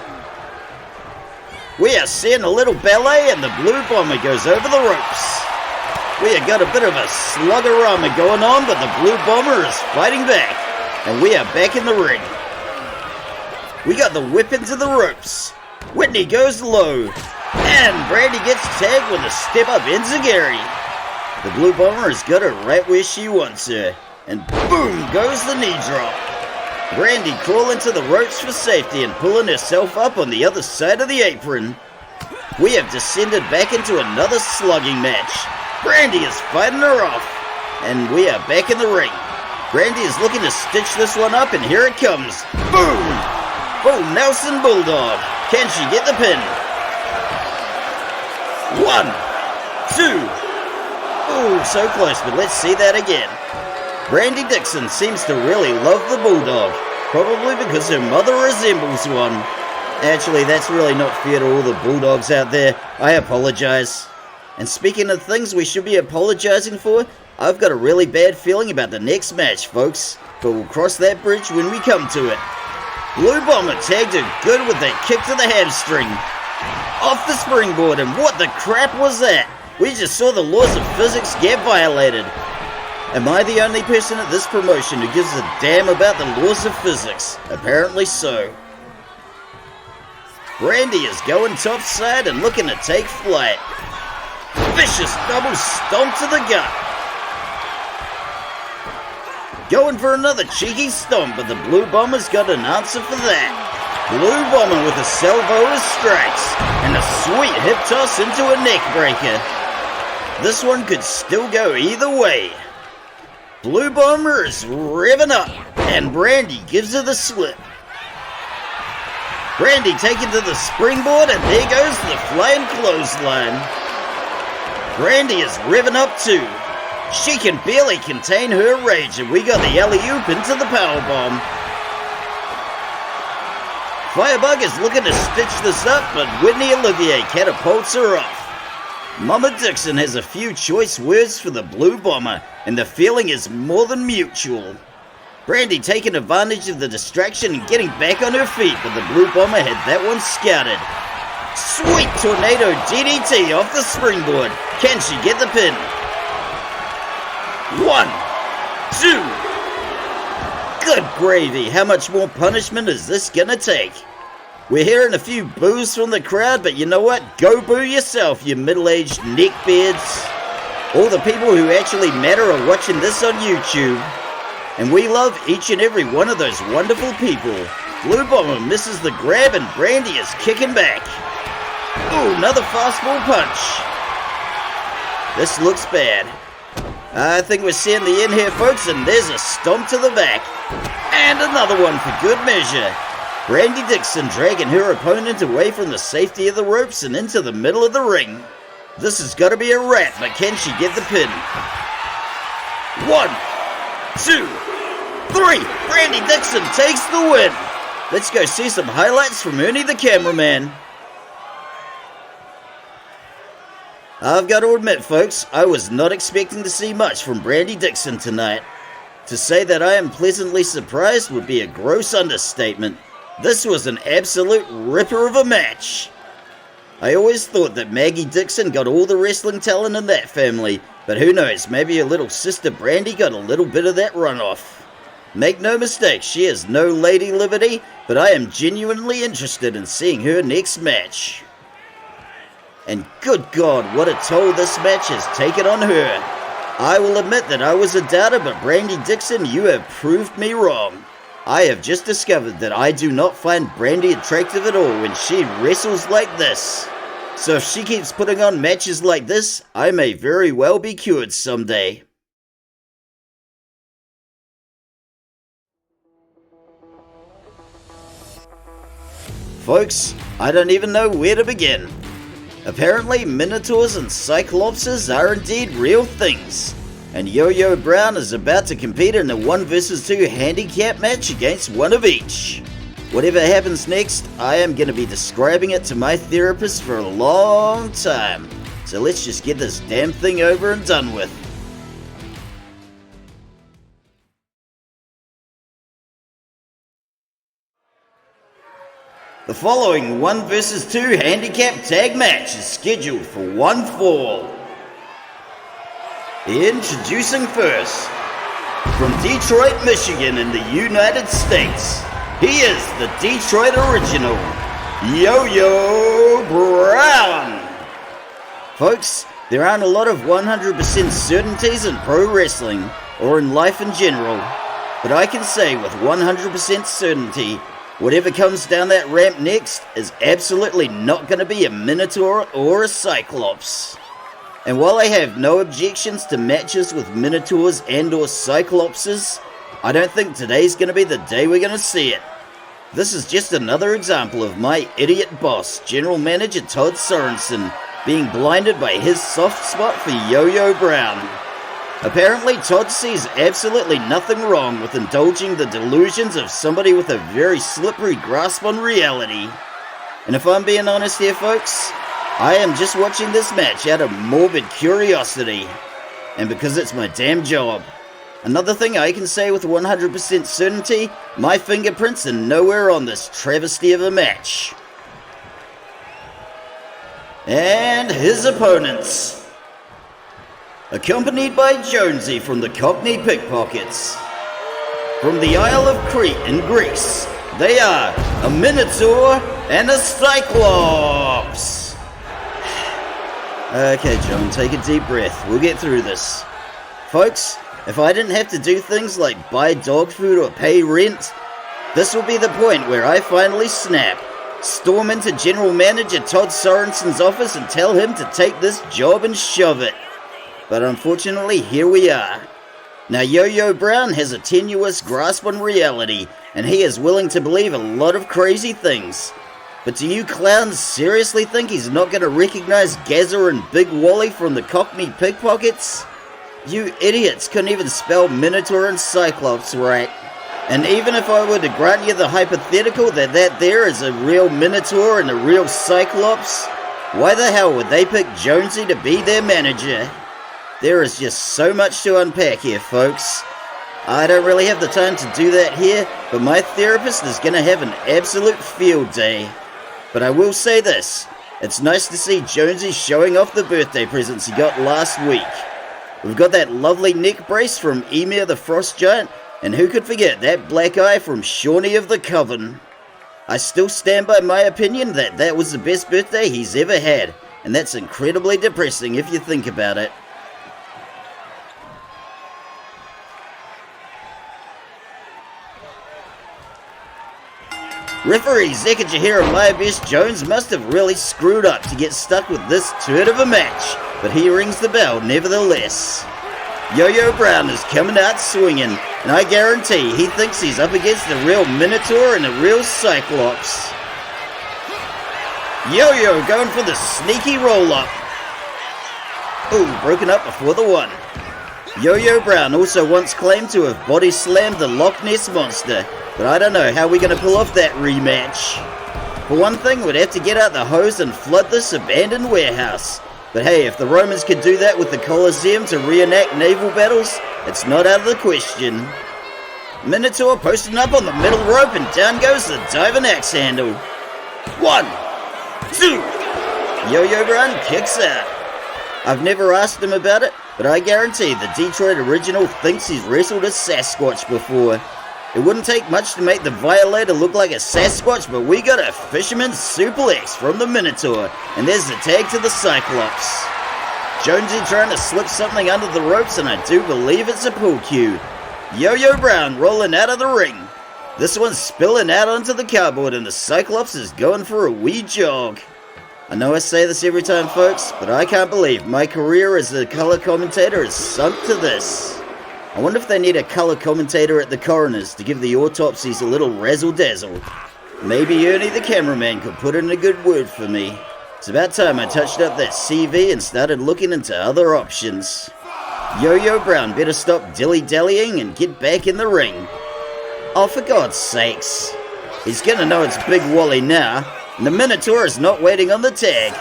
We are seeing a little ballet, and the Blue Bomber goes over the ropes. We have got a bit of a sluggerama going on, but the Blue Bomber is fighting back, and we are back in the ring. We got the whip into the ropes. Whitney goes low, and Brandy gets tagged with a step-up enziguri. The Blue Bomber has got her right where she wants her, and boom goes the knee drop. Brandy crawling to the ropes for safety and pulling herself up on the other side of the apron. We have descended back into another slugging match. Brandy is fighting her off, and we are back in the ring. Brandy is looking to stitch this one up, and here it comes. Boom! Full Nelson Bulldog. Can she get the pin? 1, 2. Oh, so close, but let's see that again. Brandy Dixon seems to really love the Bulldog, probably because her mother resembles one. Actually, that's really not fair to all the Bulldogs out there. I apologize. And speaking of things we should be apologizing for, I've got a really bad feeling about the next match, folks. But we'll cross that bridge when we come to it. Blue Bomber tagged her good with that kick to the hamstring. Off the springboard, and what the crap was that? We just saw the laws of physics get violated. Am I the only person at this promotion who gives a damn about the laws of physics? Apparently so. Brandy is going topside and looking to take flight. Vicious double stomp to the gut. Going for another cheeky stomp, but the Blue Bomber's got an answer for that. Blue Bomber with a salvo of strikes and a sweet hip toss into a neck breaker. This one could still go either way. Blue Bomber is revving up, and Brandy gives her the slip. Brandy taken to the springboard, and there goes the flying clothesline. Brandy is revving up too. She can barely contain her rage, and we got the alley-oop into the powerbomb. Firebug is looking to stitch this up, but Whitney Olivier catapults her off. Mama Dixon has a few choice words for the Blue Bomber, and the feeling is more than mutual. Brandy taking advantage of the distraction and getting back on her feet, but the Blue Bomber had that one scouted. Sweet tornado DDT off the springboard. Can she get the pin? 1, 2. Good gravy. How much more punishment is this gonna take? We're hearing a few boos from the crowd, but you know what? Go boo yourself, you middle-aged neckbeards. All the people who actually matter are watching this on YouTube. And we love each and every one of those wonderful people. Blue Bomber misses the grab, and Brandy is kicking back. Ooh, another fastball punch. This looks bad. I think we're seeing the end here, folks, and there's a stomp to the back. And another one for good measure. Brandy Dixon dragging her opponent away from the safety of the ropes and into the middle of the ring. This has got to be a wrap, but can she get the pin? 1, 2, 3. Brandy Dixon takes the win. Let's go see some highlights from Ernie the cameraman. I've got to admit, folks, I was not expecting to see much from Brandy Dixon tonight. To say that I am pleasantly surprised would be a gross understatement. This was an absolute ripper of a match. I always thought that Maggie Dixon got all the wrestling talent in that family, but who knows, maybe her little sister Brandy got a little bit of that runoff. Make no mistake, she is no Lady Liberty, but I am genuinely interested in seeing her next match. And good God, what a toll this match has taken on her. I will admit that I was a doubter, but Brandy Dixon, you have proved me wrong. I have just discovered that I do not find Brandy attractive at all when she wrestles like this. So if she keeps putting on matches like this, I may very well be cured someday. Folks, I don't even know where to begin. Apparently, Minotaurs and Cyclopses are indeed real things, and Yo-Yo Brown is about to compete in a 1 vs 2 handicap match against one of each. Whatever happens next, I am going to be describing it to my therapist for a long time, so let's just get this damn thing over and done with. The following 1 vs 2 handicap tag match is scheduled for one fall. Introducing first, from Detroit, Michigan in the United States, he is the Detroit original, Yo-Yo Brown. Folks, there aren't a lot of 100% certainties in pro wrestling, or in life in general, but I can say with 100% certainty, whatever comes down that ramp next is absolutely not going to be a Minotaur or a Cyclops. And while I have no objections to matches with Minotaurs and or Cyclopses, I don't think today's going to be the day we're going to see it. This is just another example of my idiot boss, General Manager Todd Sorensen, being blinded by his soft spot for Yo-Yo Brown. Apparently, Todd sees absolutely nothing wrong with indulging the delusions of somebody with a very slippery grasp on reality. And if I'm being honest here, folks, I am just watching this match out of morbid curiosity, and because it's my damn job. Another thing I can say with 100% certainty, my fingerprints are nowhere on this travesty of a match. And his opponents, accompanied by Jonesy from the Cockney Pickpockets. From the Isle of Crete in Greece, they are a Minotaur and a Cyclops. Okay, John, take a deep breath. We'll get through this. Folks, if I didn't have to do things like buy dog food or pay rent, this will be the point where I finally snap, storm into General Manager Todd Sorensen's office and tell him to take this job and shove it. But unfortunately, here we are. Now, Yo-Yo Brown has a tenuous grasp on reality, and he is willing to believe a lot of crazy things. But do you clowns seriously think he's not going to recognize Gazza and Big Wally from the Cockney Pickpockets? You idiots couldn't even spell Minotaur and Cyclops right. And even if I were to grant you the hypothetical that there is a real Minotaur and a real Cyclops, why the hell would they pick Jonesy to be their manager? There is just so much to unpack here, folks. I don't really have the time to do that here, but my therapist is going to have an absolute field day. But I will say this, it's nice to see Jonesy showing off the birthday presents he got last week. We've got that lovely neck brace from Ymir the Frost Giant, and who could forget that black eye from Shawnee of the Coven. I still stand by my opinion that was the best birthday he's ever had, and that's incredibly depressing if you think about it. Referee Zekajahira Mayabesh Jones must have really screwed up to get stuck with this turd of a match, but he rings the bell nevertheless. Yo-Yo Brown is coming out swinging, and I guarantee he thinks he's up against a real Minotaur and a real Cyclops. Yo-Yo going for the sneaky roll-up. Ooh, broken up before the one. Yo-Yo Brown also once claimed to have body slammed the Loch Ness Monster, but I don't know how we're going to pull off that rematch. For one thing, we'd have to get out the hose and flood this abandoned warehouse. But hey, if the Romans could do that with the Colosseum to reenact naval battles, it's not out of the question. Minotaur posting up on the middle rope, and down goes the diving axe handle. 1, 2. Yo-Yo Brown kicks out. I've never asked him about it, but I guarantee the Detroit original thinks he's wrestled a Sasquatch before. It wouldn't take much to make the Violator look like a Sasquatch, but we got a Fisherman's Suplex from the Minotaur, and there's the tag to the Cyclops. Jonesy trying to slip something under the ropes, and I do believe it's a pull cue. Yo-Yo Brown rolling out of the ring. This one's spilling out onto the cardboard, and the Cyclops is going for a wee jog. I know I say this every time, folks, but I can't believe my career as a color commentator has sunk to this. I wonder if they need a color commentator at the coroner's to give the autopsies a little razzle-dazzle. Maybe Ernie the cameraman could put in a good word for me. It's about time I touched up that CV and started looking into other options. Yo-Yo Brown better stop dilly-dallying and get back in the ring. Oh, for God's sakes. He's gonna know it's Big Wally now, and the Minotaur is not waiting on the tag.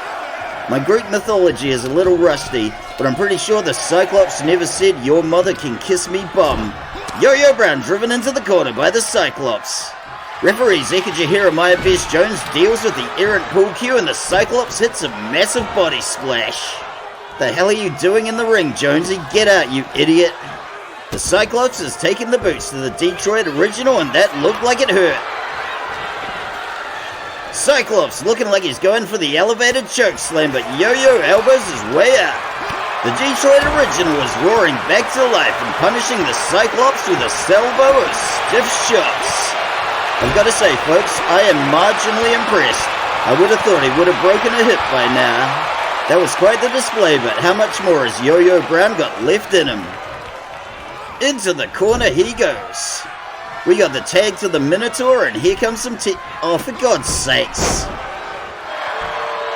My Greek mythology is a little rusty, but I'm pretty sure the Cyclops never said, "Your mother can kiss me bum." Yo-Yo Brown driven into the corner by the Cyclops. Referee Zekajahira Maya-Best Jones deals with the errant pull cue, and the Cyclops hits a massive body splash. The hell are you doing in the ring, Jonesy? Get out, you idiot. The Cyclops is taking the boots to the Detroit original, and that looked like it hurt. Cyclops looking like he's going for the elevated choke slam, but Yo-Yo elbows his way out. The Detroit original is roaring back to life and punishing the Cyclops with a salvo of stiff shots. I've got to say, folks, I am marginally impressed. I would have thought he would have broken a hip by now. That was quite the display, but how much more has Yo-Yo Brown got left in him? Into the corner he goes. We got the tag to the Minotaur, and here comes some oh, for God's sakes.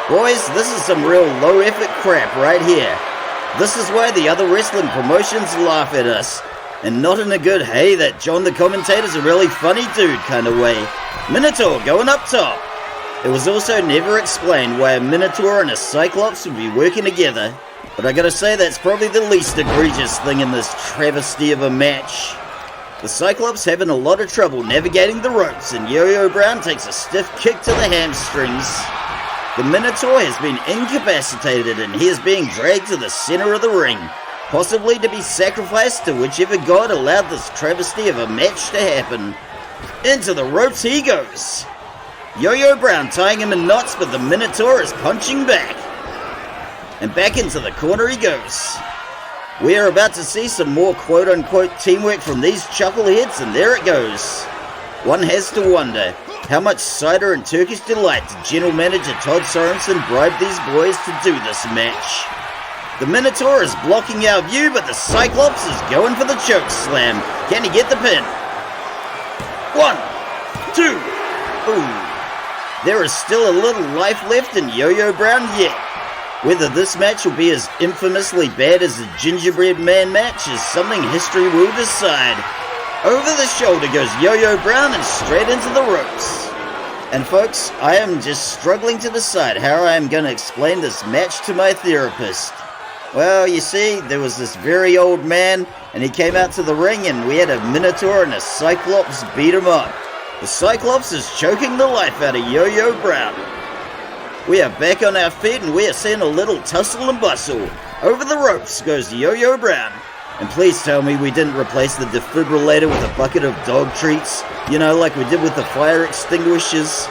Boys, this is some real low-effort crap right here. This is why the other wrestling promotions laugh at us. And not in a good, hey, that John the commentator's a really funny dude kind of way. Minotaur going up top. It was also never explained why a Minotaur and a Cyclops would be working together. But I gotta say, that's probably the least egregious thing in this travesty of a match. The Cyclops having a lot of trouble navigating the ropes, and Yo-Yo Brown takes a stiff kick to the hamstrings. The Minotaur has been incapacitated, and he is being dragged to the center of the ring, possibly to be sacrificed to whichever god allowed this travesty of a match to happen. Into the ropes he goes. Yo-Yo Brown tying him in knots, but the Minotaur is punching back. And back into the corner he goes. We are about to see some more quote-unquote teamwork from these chuckleheads, and there it goes. One has to wonder, how much cider and Turkish delight did General Manager Todd Sorensen bribe these boys to do this match? The Minotaur is blocking our view, but the Cyclops is going for the choke slam. Can he get the pin? 1, 2. Ooh. There is still a little life left in Yo-Yo Brown yet. Whether this match will be as infamously bad as the Gingerbread Man match is something history will decide. Over the shoulder goes Yo-Yo Brown and straight into the ropes. And folks, I am just struggling to decide how I am going to explain this match to my therapist. Well, you see, there was this very old man, and he came out to the ring, and we had a Minotaur and a Cyclops beat him up. The Cyclops is choking the life out of Yo-Yo Brown. We are back on our feet, and we are seeing a little tussle and bustle. Over the ropes goes Yo-Yo Brown. And please tell me we didn't replace the defibrillator with a bucket of dog treats. You know, like we did with the fire extinguishers.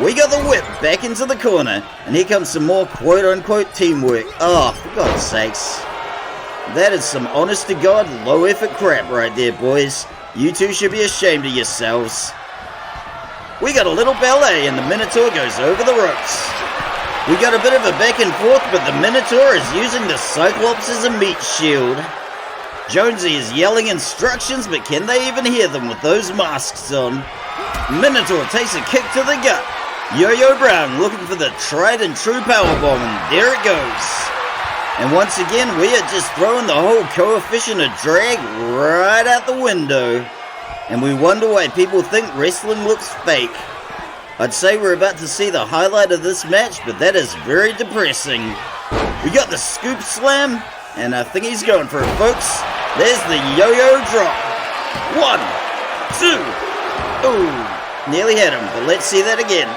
We got the whip back into the corner, and here comes some more quote-unquote teamwork. Oh, for God's sakes. That is some honest-to-God low-effort crap right there, boys. You two should be ashamed of yourselves. We got a little ballet, and the Minotaur goes over the ropes. We got a bit of a back and forth, but the Minotaur is using the Cyclops as a meat shield. Jonesy is yelling instructions, but can they even hear them with those masks on? Minotaur takes a kick to the gut. Yo-Yo Brown looking for the tried and true powerbomb, and there it goes. And once again, we are just throwing the whole coefficient of drag right out the window. And we wonder why people think wrestling looks fake. I'd say we're about to see the highlight of this match, but that is very depressing. We got the scoop slam, and I think he's going for it, folks. There's the yo-yo drop. 1, 2. Ooh, nearly had him, but let's see that again.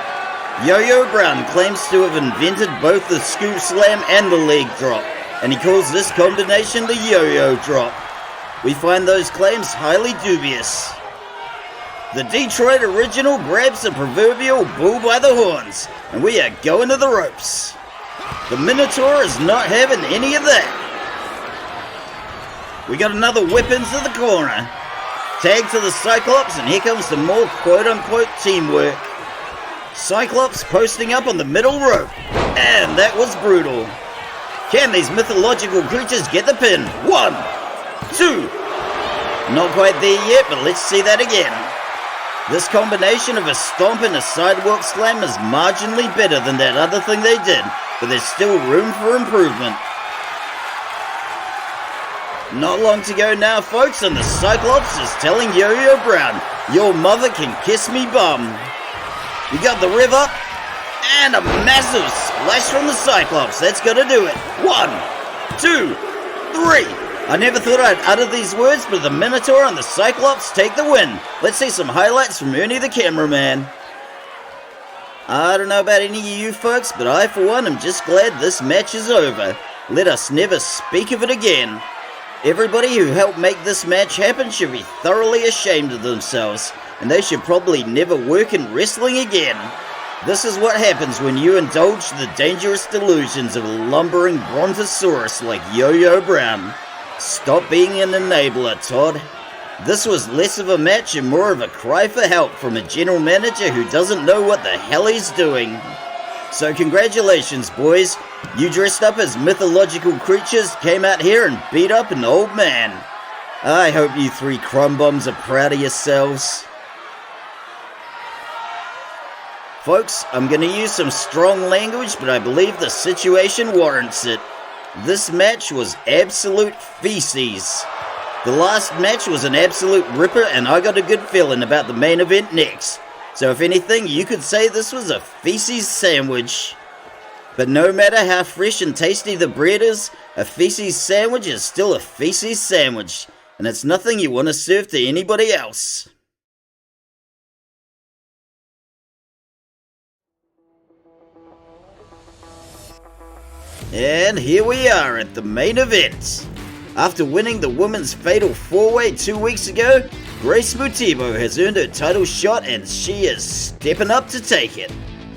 Yo-Yo Brown claims to have invented both the scoop slam and the leg drop, and he calls this combination the yo-yo drop. We find those claims highly dubious. The Detroit original grabs the proverbial bull by the horns, and we are going to the ropes. The Minotaur is not having any of that. We got another whip into the corner. Tag to the Cyclops, and here comes some more quote-unquote teamwork. Cyclops posting up on the middle rope, and that was brutal. Can these mythological creatures get the pin? 1, 2. Not quite there yet, but let's see that again. This combination of a stomp and a sidewalk slam is marginally better than that other thing they did, but there's still room for improvement. Not long to go now, folks, and the Cyclops is telling Yo-Yo Brown, your mother can kiss me bum. We got the rev up, and a massive splash from the Cyclops. That's gonna do it. 1, 2, 3. I never thought I'd utter these words, but the Minotaur and the Cyclops take the win. Let's see some highlights from Ernie the cameraman. I don't know about any of you folks, but I for one am just glad this match is over. Let us never speak of it again. Everybody who helped make this match happen should be thoroughly ashamed of themselves, and they should probably never work in wrestling again. This is what happens when you indulge the dangerous delusions of a lumbering brontosaurus like Yo-Yo Brown. Stop being an enabler, Todd. This was less of a match and more of a cry for help from a general manager who doesn't know what the hell he's doing. So congratulations, boys. You dressed up as mythological creatures, came out here and beat up an old man. I hope you three crumb bombs are proud of yourselves. Folks, I'm going to use some strong language, but I believe the situation warrants it. This match was absolute feces. The last match was an absolute ripper, and I got a good feeling about the main event next. So if anything, you could say this was a feces sandwich. But no matter how fresh and tasty the bread is, a feces sandwich is still a feces sandwich, and it's nothing you want to serve to anybody else. And here we are at the main event. After winning the Women's Fatal 4-Way 2 weeks ago, Grace Mutibo has earned her title shot and she is stepping up to take it.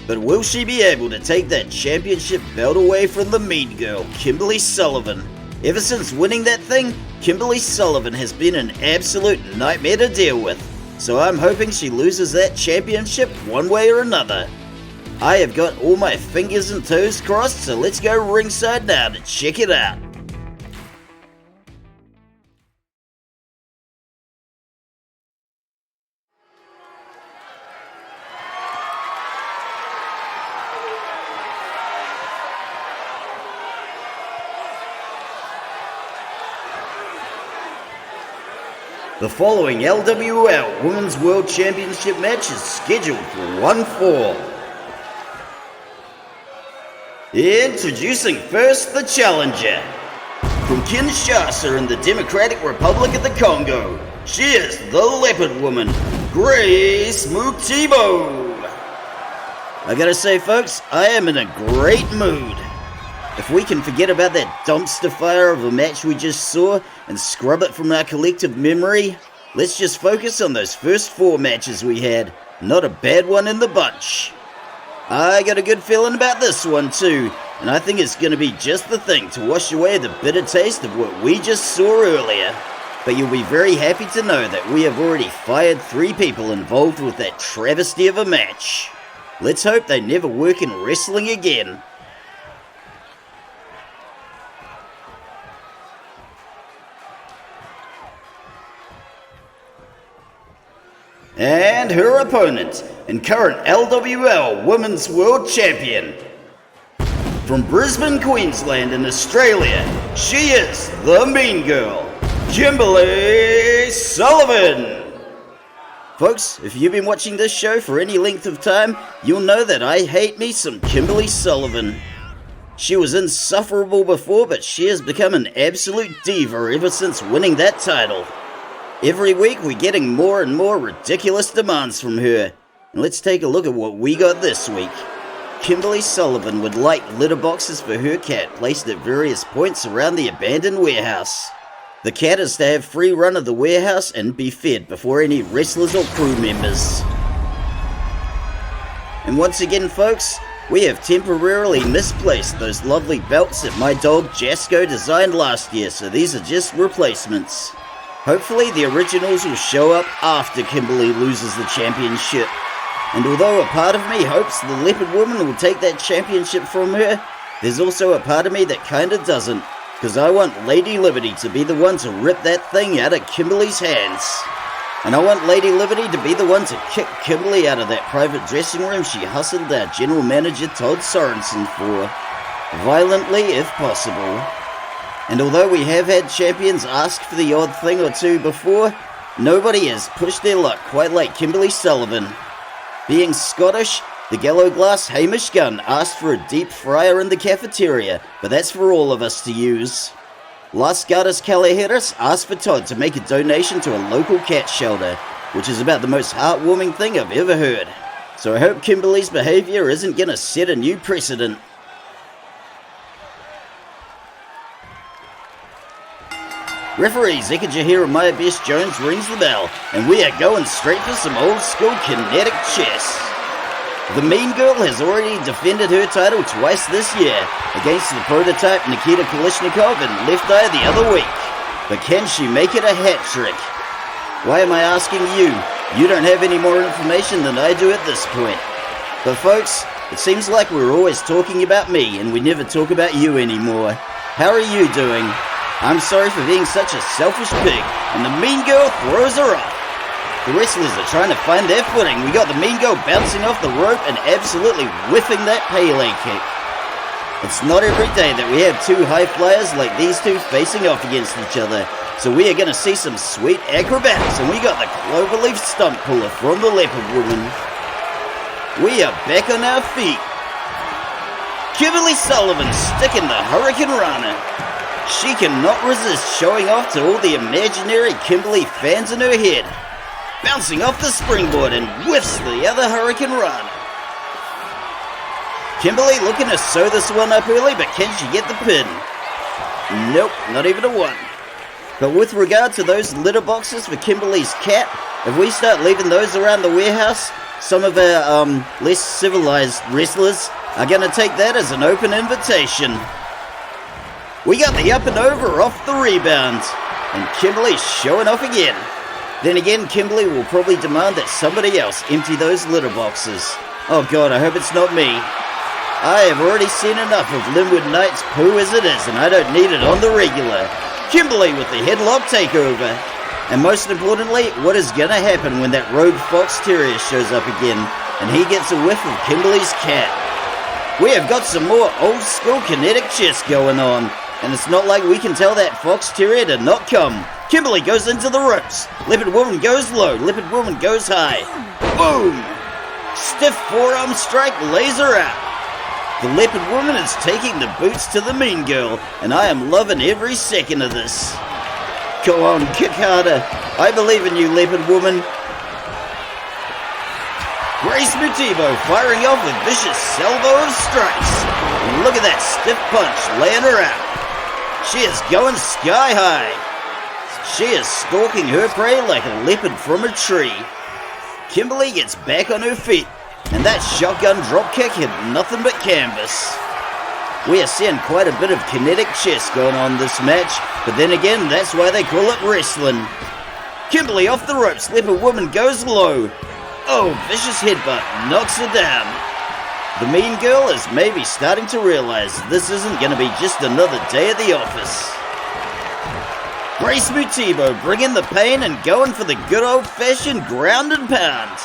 But will she be able to take that championship belt away from the Mean Girl, Kimberly Sullivan? Ever since winning that thing, Kimberly Sullivan has been an absolute nightmare to deal with. So I'm hoping she loses that championship one way or another. I have got all my fingers and toes crossed, so let's go ringside now to check it out. The following LWL Women's World Championship match is scheduled for one fall. Introducing first the challenger. From Kinshasa in the Democratic Republic of the Congo, she is the Leopardwoman, Grace Mutibo. I gotta say folks, I am in a great mood. If we can forget about that dumpster fire of a match we just saw and scrub it from our collective memory, let's just focus on those first 4 matches we had. Not a bad one in the bunch. I got a good feeling about this one too, and I think it's going to be just the thing to wash away the bitter taste of what we just saw earlier. But you'll be very happy to know that we have already fired 3 people involved with that travesty of a match. Let's hope they never work in wrestling again. And her opponent, and current LWL Women's World Champion. From Brisbane, Queensland in Australia, she is the Mean Girl, Kimberly Sullivan. Folks, if you've been watching this show for any length of time, you'll know that I hate me some Kimberly Sullivan. She was insufferable before, but she has become an absolute diva ever since winning that title. Every week we're getting more and more ridiculous demands from her. And let's take a look at what we got this week. Kimberly Sullivan would like litter boxes for her cat placed at various points around the abandoned warehouse. The cat is to have free run of the warehouse and be fed before any wrestlers or crew members. And once again, folks, we have temporarily misplaced those lovely belts that my dog Jasco designed last year, so these are just replacements. Hopefully the originals will show up after Kimberly loses the championship. And although a part of me hopes the Leopardwoman will take that championship from her, there's also a part of me that kinda doesn't, because I want Lady Liberty to be the one to rip that thing out of Kimberly's hands. And I want Lady Liberty to be the one to kick Kimberly out of that private dressing room she hustled our general manager Todd Sorensen for, violently if possible. And although we have had champions ask for the odd thing or two before, nobody has pushed their luck quite like Kimberly Sullivan. Being Scottish, the Gallow Glass Hamish Gunn asked for a deep fryer in the cafeteria, but that's for all of us to use. Las Gardas Calaheras asked for Todd to make a donation to a local cat shelter, which is about the most heartwarming thing I've ever heard. So I hope Kimberly's behavior isn't gonna set a new precedent. Referee Zeka Jeremiah Best Jones rings the bell, and we are going straight for some old school kinetic chess. The Mean Girl has already defended her title twice this year, against the prototype Nikita Kalishnikov and Left Eye the other week. But can she make it a hat trick? Why am I asking you? You don't have any more information than I do at this point. But folks, it seems like we're always talking about me and we never talk about you anymore. How are you doing? I'm sorry for being such a selfish pig, and the Mean Girl throws her off. The wrestlers are trying to find their footing. We got the Mean Girl bouncing off the rope and absolutely whiffing that Pele kick. It's not every day that we have two high flyers like these two facing off against each other, so we are going to see some sweet acrobatics, and we got the cloverleaf stump puller from the Leopardwoman. We are back on our feet. Kimberly Sullivan sticking the Hurricane Rana. She cannot resist showing off to all the imaginary Kimberly fans in her head. Bouncing off the springboard and whiffs the other Hurricane Rana. Kimberly looking to sew this one up early, but can she get the pin? Nope, not even a one. But with regard to those litter boxes for Kimberly's cat, if we start leaving those around the warehouse, some of our less civilized wrestlers are going to take that as an open invitation. We got the up and over off the rebound, and Kimberly's showing off again. Then again, Kimberly will probably demand that somebody else empty those litter boxes. Oh god, I hope it's not me. I have already seen enough of Linwood Knight's poo as it is, and I don't need it on the regular. Kimberly with the headlock takeover. And most importantly, what is gonna happen when that rogue fox terrier shows up again, and he gets a whiff of Kimberly's cat? We have got some more old school kinetic chess going on. And it's not like we can tell that fox terrier to not come. Kimberly goes into the ropes. Leopardwoman goes low. Leopardwoman goes high. Boom! Stiff forearm strike lays her out. The Leopardwoman is taking the boots to the Mean Girl, and I am loving every second of this. Go on, kick harder. I believe in you, Leopardwoman. Grace Mutibo firing off a vicious salvo of strikes. And look at that stiff punch laying her out. She is going sky high. She is stalking her prey like a leopard from a tree. Kimberly gets back on her feet, and that shotgun dropkick hit nothing but canvas. We are seeing quite a bit of kinetic chess going on this match, but then again, that's why they call it wrestling. Kimberly off the ropes, Leopardwoman goes low. Oh, vicious headbutt knocks her down. The Mean Girl is maybe starting to realize this isn't going to be just another day at the office. Grace Mutibo bringing the pain and going for the good old-fashioned ground and pound,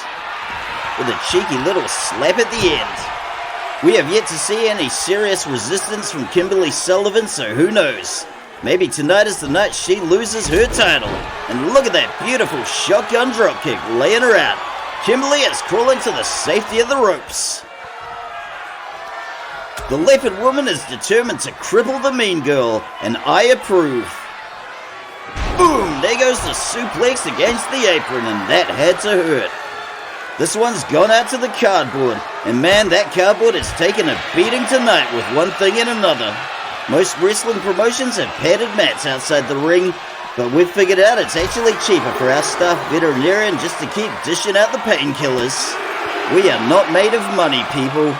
with a cheeky little slap at the end. We have yet to see any serious resistance from Kimberly Sullivan, so who knows? Maybe tonight is the night she loses her title. And look at that beautiful shotgun dropkick laying her out. Kimberly is crawling to the safety of the ropes. The Leopardwoman is determined to cripple the Mean Girl, and I approve. Boom! There goes the suplex against the apron, and that had to hurt. This one's gone out to the cardboard, and man, that cardboard is taking a beating tonight with one thing and another. Most wrestling promotions have padded mats outside the ring, but we've figured out it's actually cheaper for our staff veterinarian just to keep dishing out the painkillers. We are not made of money, people.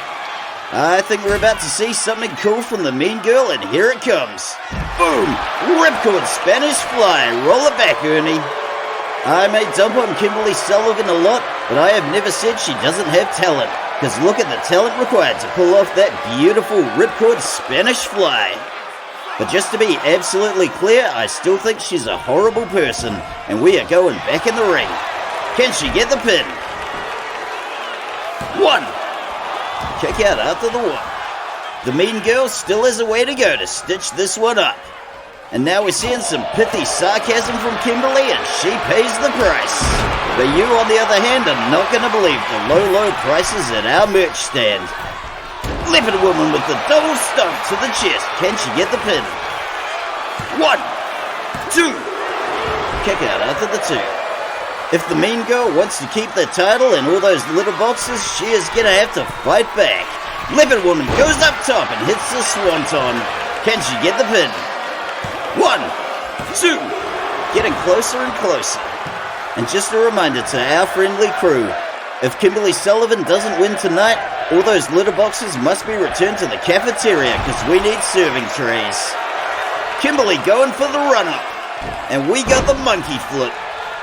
I think we're about to see something cool from the Mean Girl, and here it comes. Boom! Ripcord Spanish Fly. Roll it back, Ernie. I may dump on Kimberly Sullivan a lot, but I have never said she doesn't have talent, because look at the talent required to pull off that beautiful Ripcord Spanish Fly. But just to be absolutely clear, I still think she's a horrible person, and we are going back in the ring. Can she get the pin? 1. Kick out after the 1. The Mean Girl still has a way to go to stitch this one up. And now we're seeing some pithy sarcasm from Kimberly, and she pays the price. But you, on the other hand, are not going to believe the low prices at our merch stand. Leopardwoman with the double stomp to the chest. Can she get the pin? 1, 2. Kick out after the 2. If the Mean Girl wants to keep the title and all those little boxes, she is going to have to fight back. Leopardwoman goes up top and hits the swanton. Can she get the pin? 1, 2. Getting closer and closer. And just a reminder to our friendly crew, if Kimberly Sullivan doesn't win tonight, all those litter boxes must be returned to the cafeteria because we need serving trays. Kimberly going for the run-up. And we got the monkey flip.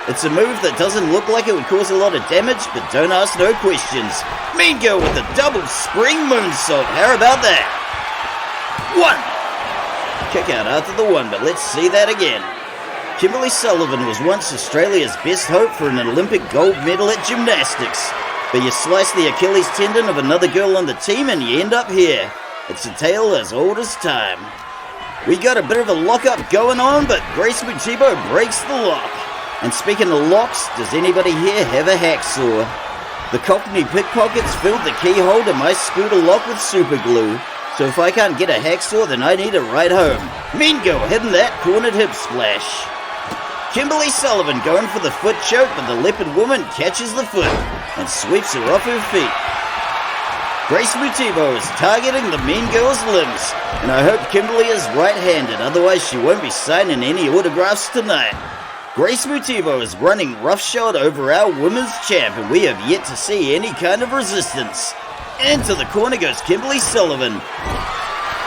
It's a move that doesn't look like it would cause a lot of damage, but don't ask no questions. Mean Girl with a double spring moonsault. How about that? 1. Kick out after the 1, but let's see that again. Kimberly Sullivan was once Australia's best hope for an Olympic gold medal at gymnastics. But you slice the Achilles tendon of another girl on the team and you end up here. It's a tale as old as time. We got a bit of a lock-up going on, but Grace Mutibo breaks the lock. And speaking of locks, does anybody here have a hacksaw? The Cockney pickpockets filled the keyhole to my scooter lock with super glue. So if I can't get a hacksaw, then I need a ride home. Mean Girl hitting that cornered hip splash. Kimberly Sullivan going for the foot choke, but the Leopardwoman catches the foot and sweeps her off her feet. Grace Mutibo is targeting the Mean Girl's limbs, and I hope Kimberly is right-handed, otherwise she won't be signing any autographs tonight. Grace Mutibo is running roughshod over our women's champ, and we have yet to see any kind of resistance. Into the corner goes Kimberly Sullivan. 1, 2,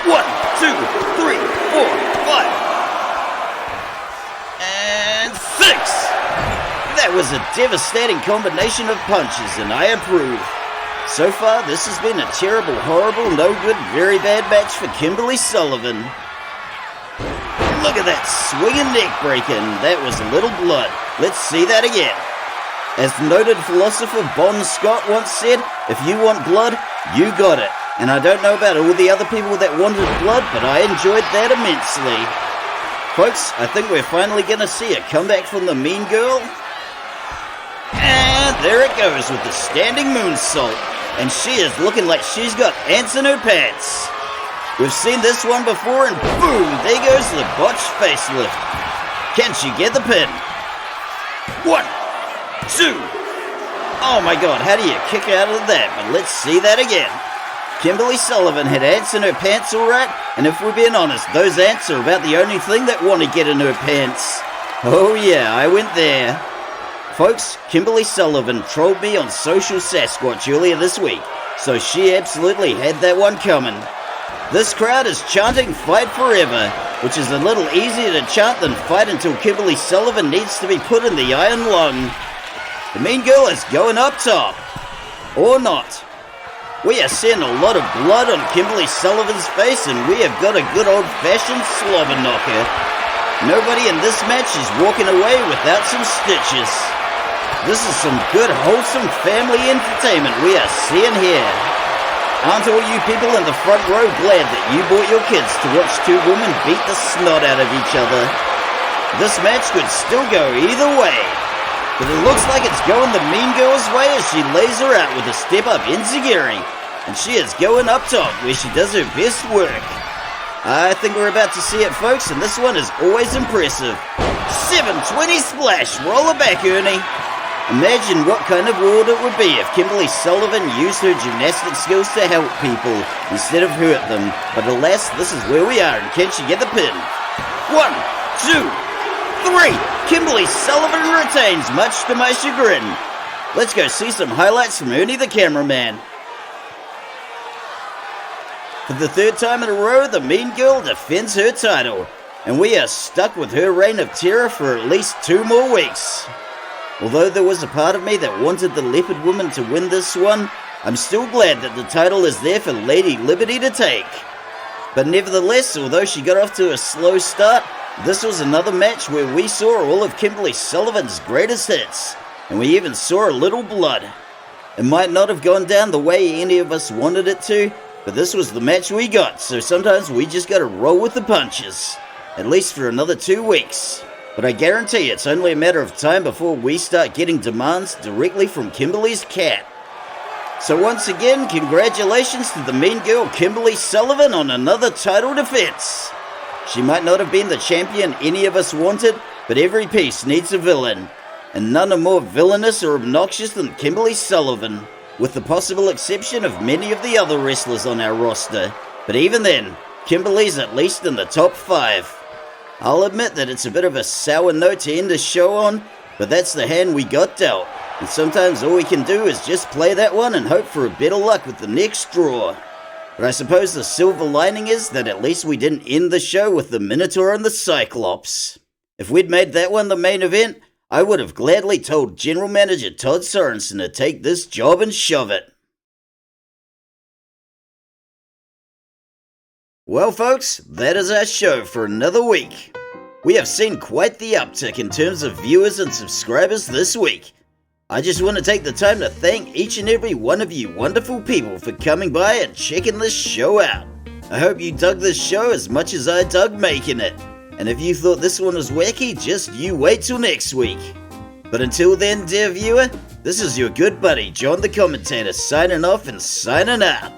3, 4, 5. And 6! That was a devastating combination of punches, and I approve. So far, this has been a terrible, horrible, no good, very bad match for Kimberly Sullivan. Look at that swinging neck breaker, and that was a little blood. Let's see that again. As noted philosopher Bon Scott once said, if you want blood, you got it. And I don't know about all the other people that wanted blood, but I enjoyed that immensely. Folks, I think we're finally going to see a comeback from the Mean Girl. And there it goes with the standing moonsault. And she is looking like she's got ants in her pants. We've seen this one before, and boom, there goes the botched facelift. Can she get the pin? 1, 2. Oh my god, how do you kick out of that? But let's see that again. Kimberly Sullivan had ants in her pants alright, and if we're being honest, those ants are about the only thing that want to get in her pants. Oh yeah, I went there. Folks, Kimberly Sullivan trolled me on Social Sasquatch earlier this week, so she absolutely had that one coming. This crowd is chanting Fight Forever, which is a little easier to chant than Fight Until Kimberly Sullivan needs to be put in the iron lung. The Mean Girl is going up top. Or not. We are seeing a lot of blood on Kimberly Sullivan's face, and we have got a good old-fashioned slobber knocker. Nobody in this match is walking away without some stitches. This is some good, wholesome family entertainment we are seeing here. Aren't all you people in the front row glad that you brought your kids to watch two women beat the snot out of each other? This match could still go either way, but it looks like it's going the Mean Girl's way as she lays her out with a step-up enziguri, and she is going up top where she does her best work. I think we're about to see it, folks, and this one is always impressive. 720 splash, roll her back, Ernie. Imagine what kind of world it would be if Kimberly Sullivan used her gymnastic skills to help people instead of hurt them. But alas, this is where we are, and can she get the pin? 1, 2, 3. Kimberly Sullivan retains, much to my chagrin. Let's go see some highlights from Ernie the cameraman. For the third time in a row, the Mean Girl defends her title, and we are stuck with her reign of terror for at least 2 more weeks. Although there was a part of me that wanted the Leopardwoman to win this one, I'm still glad that the title is there for Lady Liberty to take. But nevertheless, although she got off to a slow start, this was another match where we saw all of Kimberly Sullivan's greatest hits, and we even saw a little blood. It might not have gone down the way any of us wanted it to, but this was the match we got, so sometimes we just gotta roll with the punches. At least for another 2 weeks. But I guarantee it's only a matter of time before we start getting demands directly from Kimberly's cat. So once again, congratulations to the Mean Girl Kimberly Sullivan on another title defense. She might not have been the champion any of us wanted, but every piece needs a villain. And none are more villainous or obnoxious than Kimberly Sullivan, with the possible exception of many of the other wrestlers on our roster. But even then, Kimberly's at least in the top 5. I'll admit that it's a bit of a sour note to end the show on, but that's the hand we got dealt, and sometimes all we can do is just play that one and hope for a better luck with the next draw. But I suppose the silver lining is that at least we didn't end the show with the Minotaur and the Cyclops. If we'd made that one the main event, I would have gladly told General Manager Todd Sorensen to take this job and shove it. Well folks, that is our show for another week. We have seen quite the uptick in terms of viewers and subscribers this week. I just want to take the time to thank each and every one of you wonderful people for coming by and checking this show out. I hope you dug this show as much as I dug making it. And if you thought this one was wacky, just you wait till next week. But until then, dear viewer, this is your good buddy John the Commentator signing off and signing out.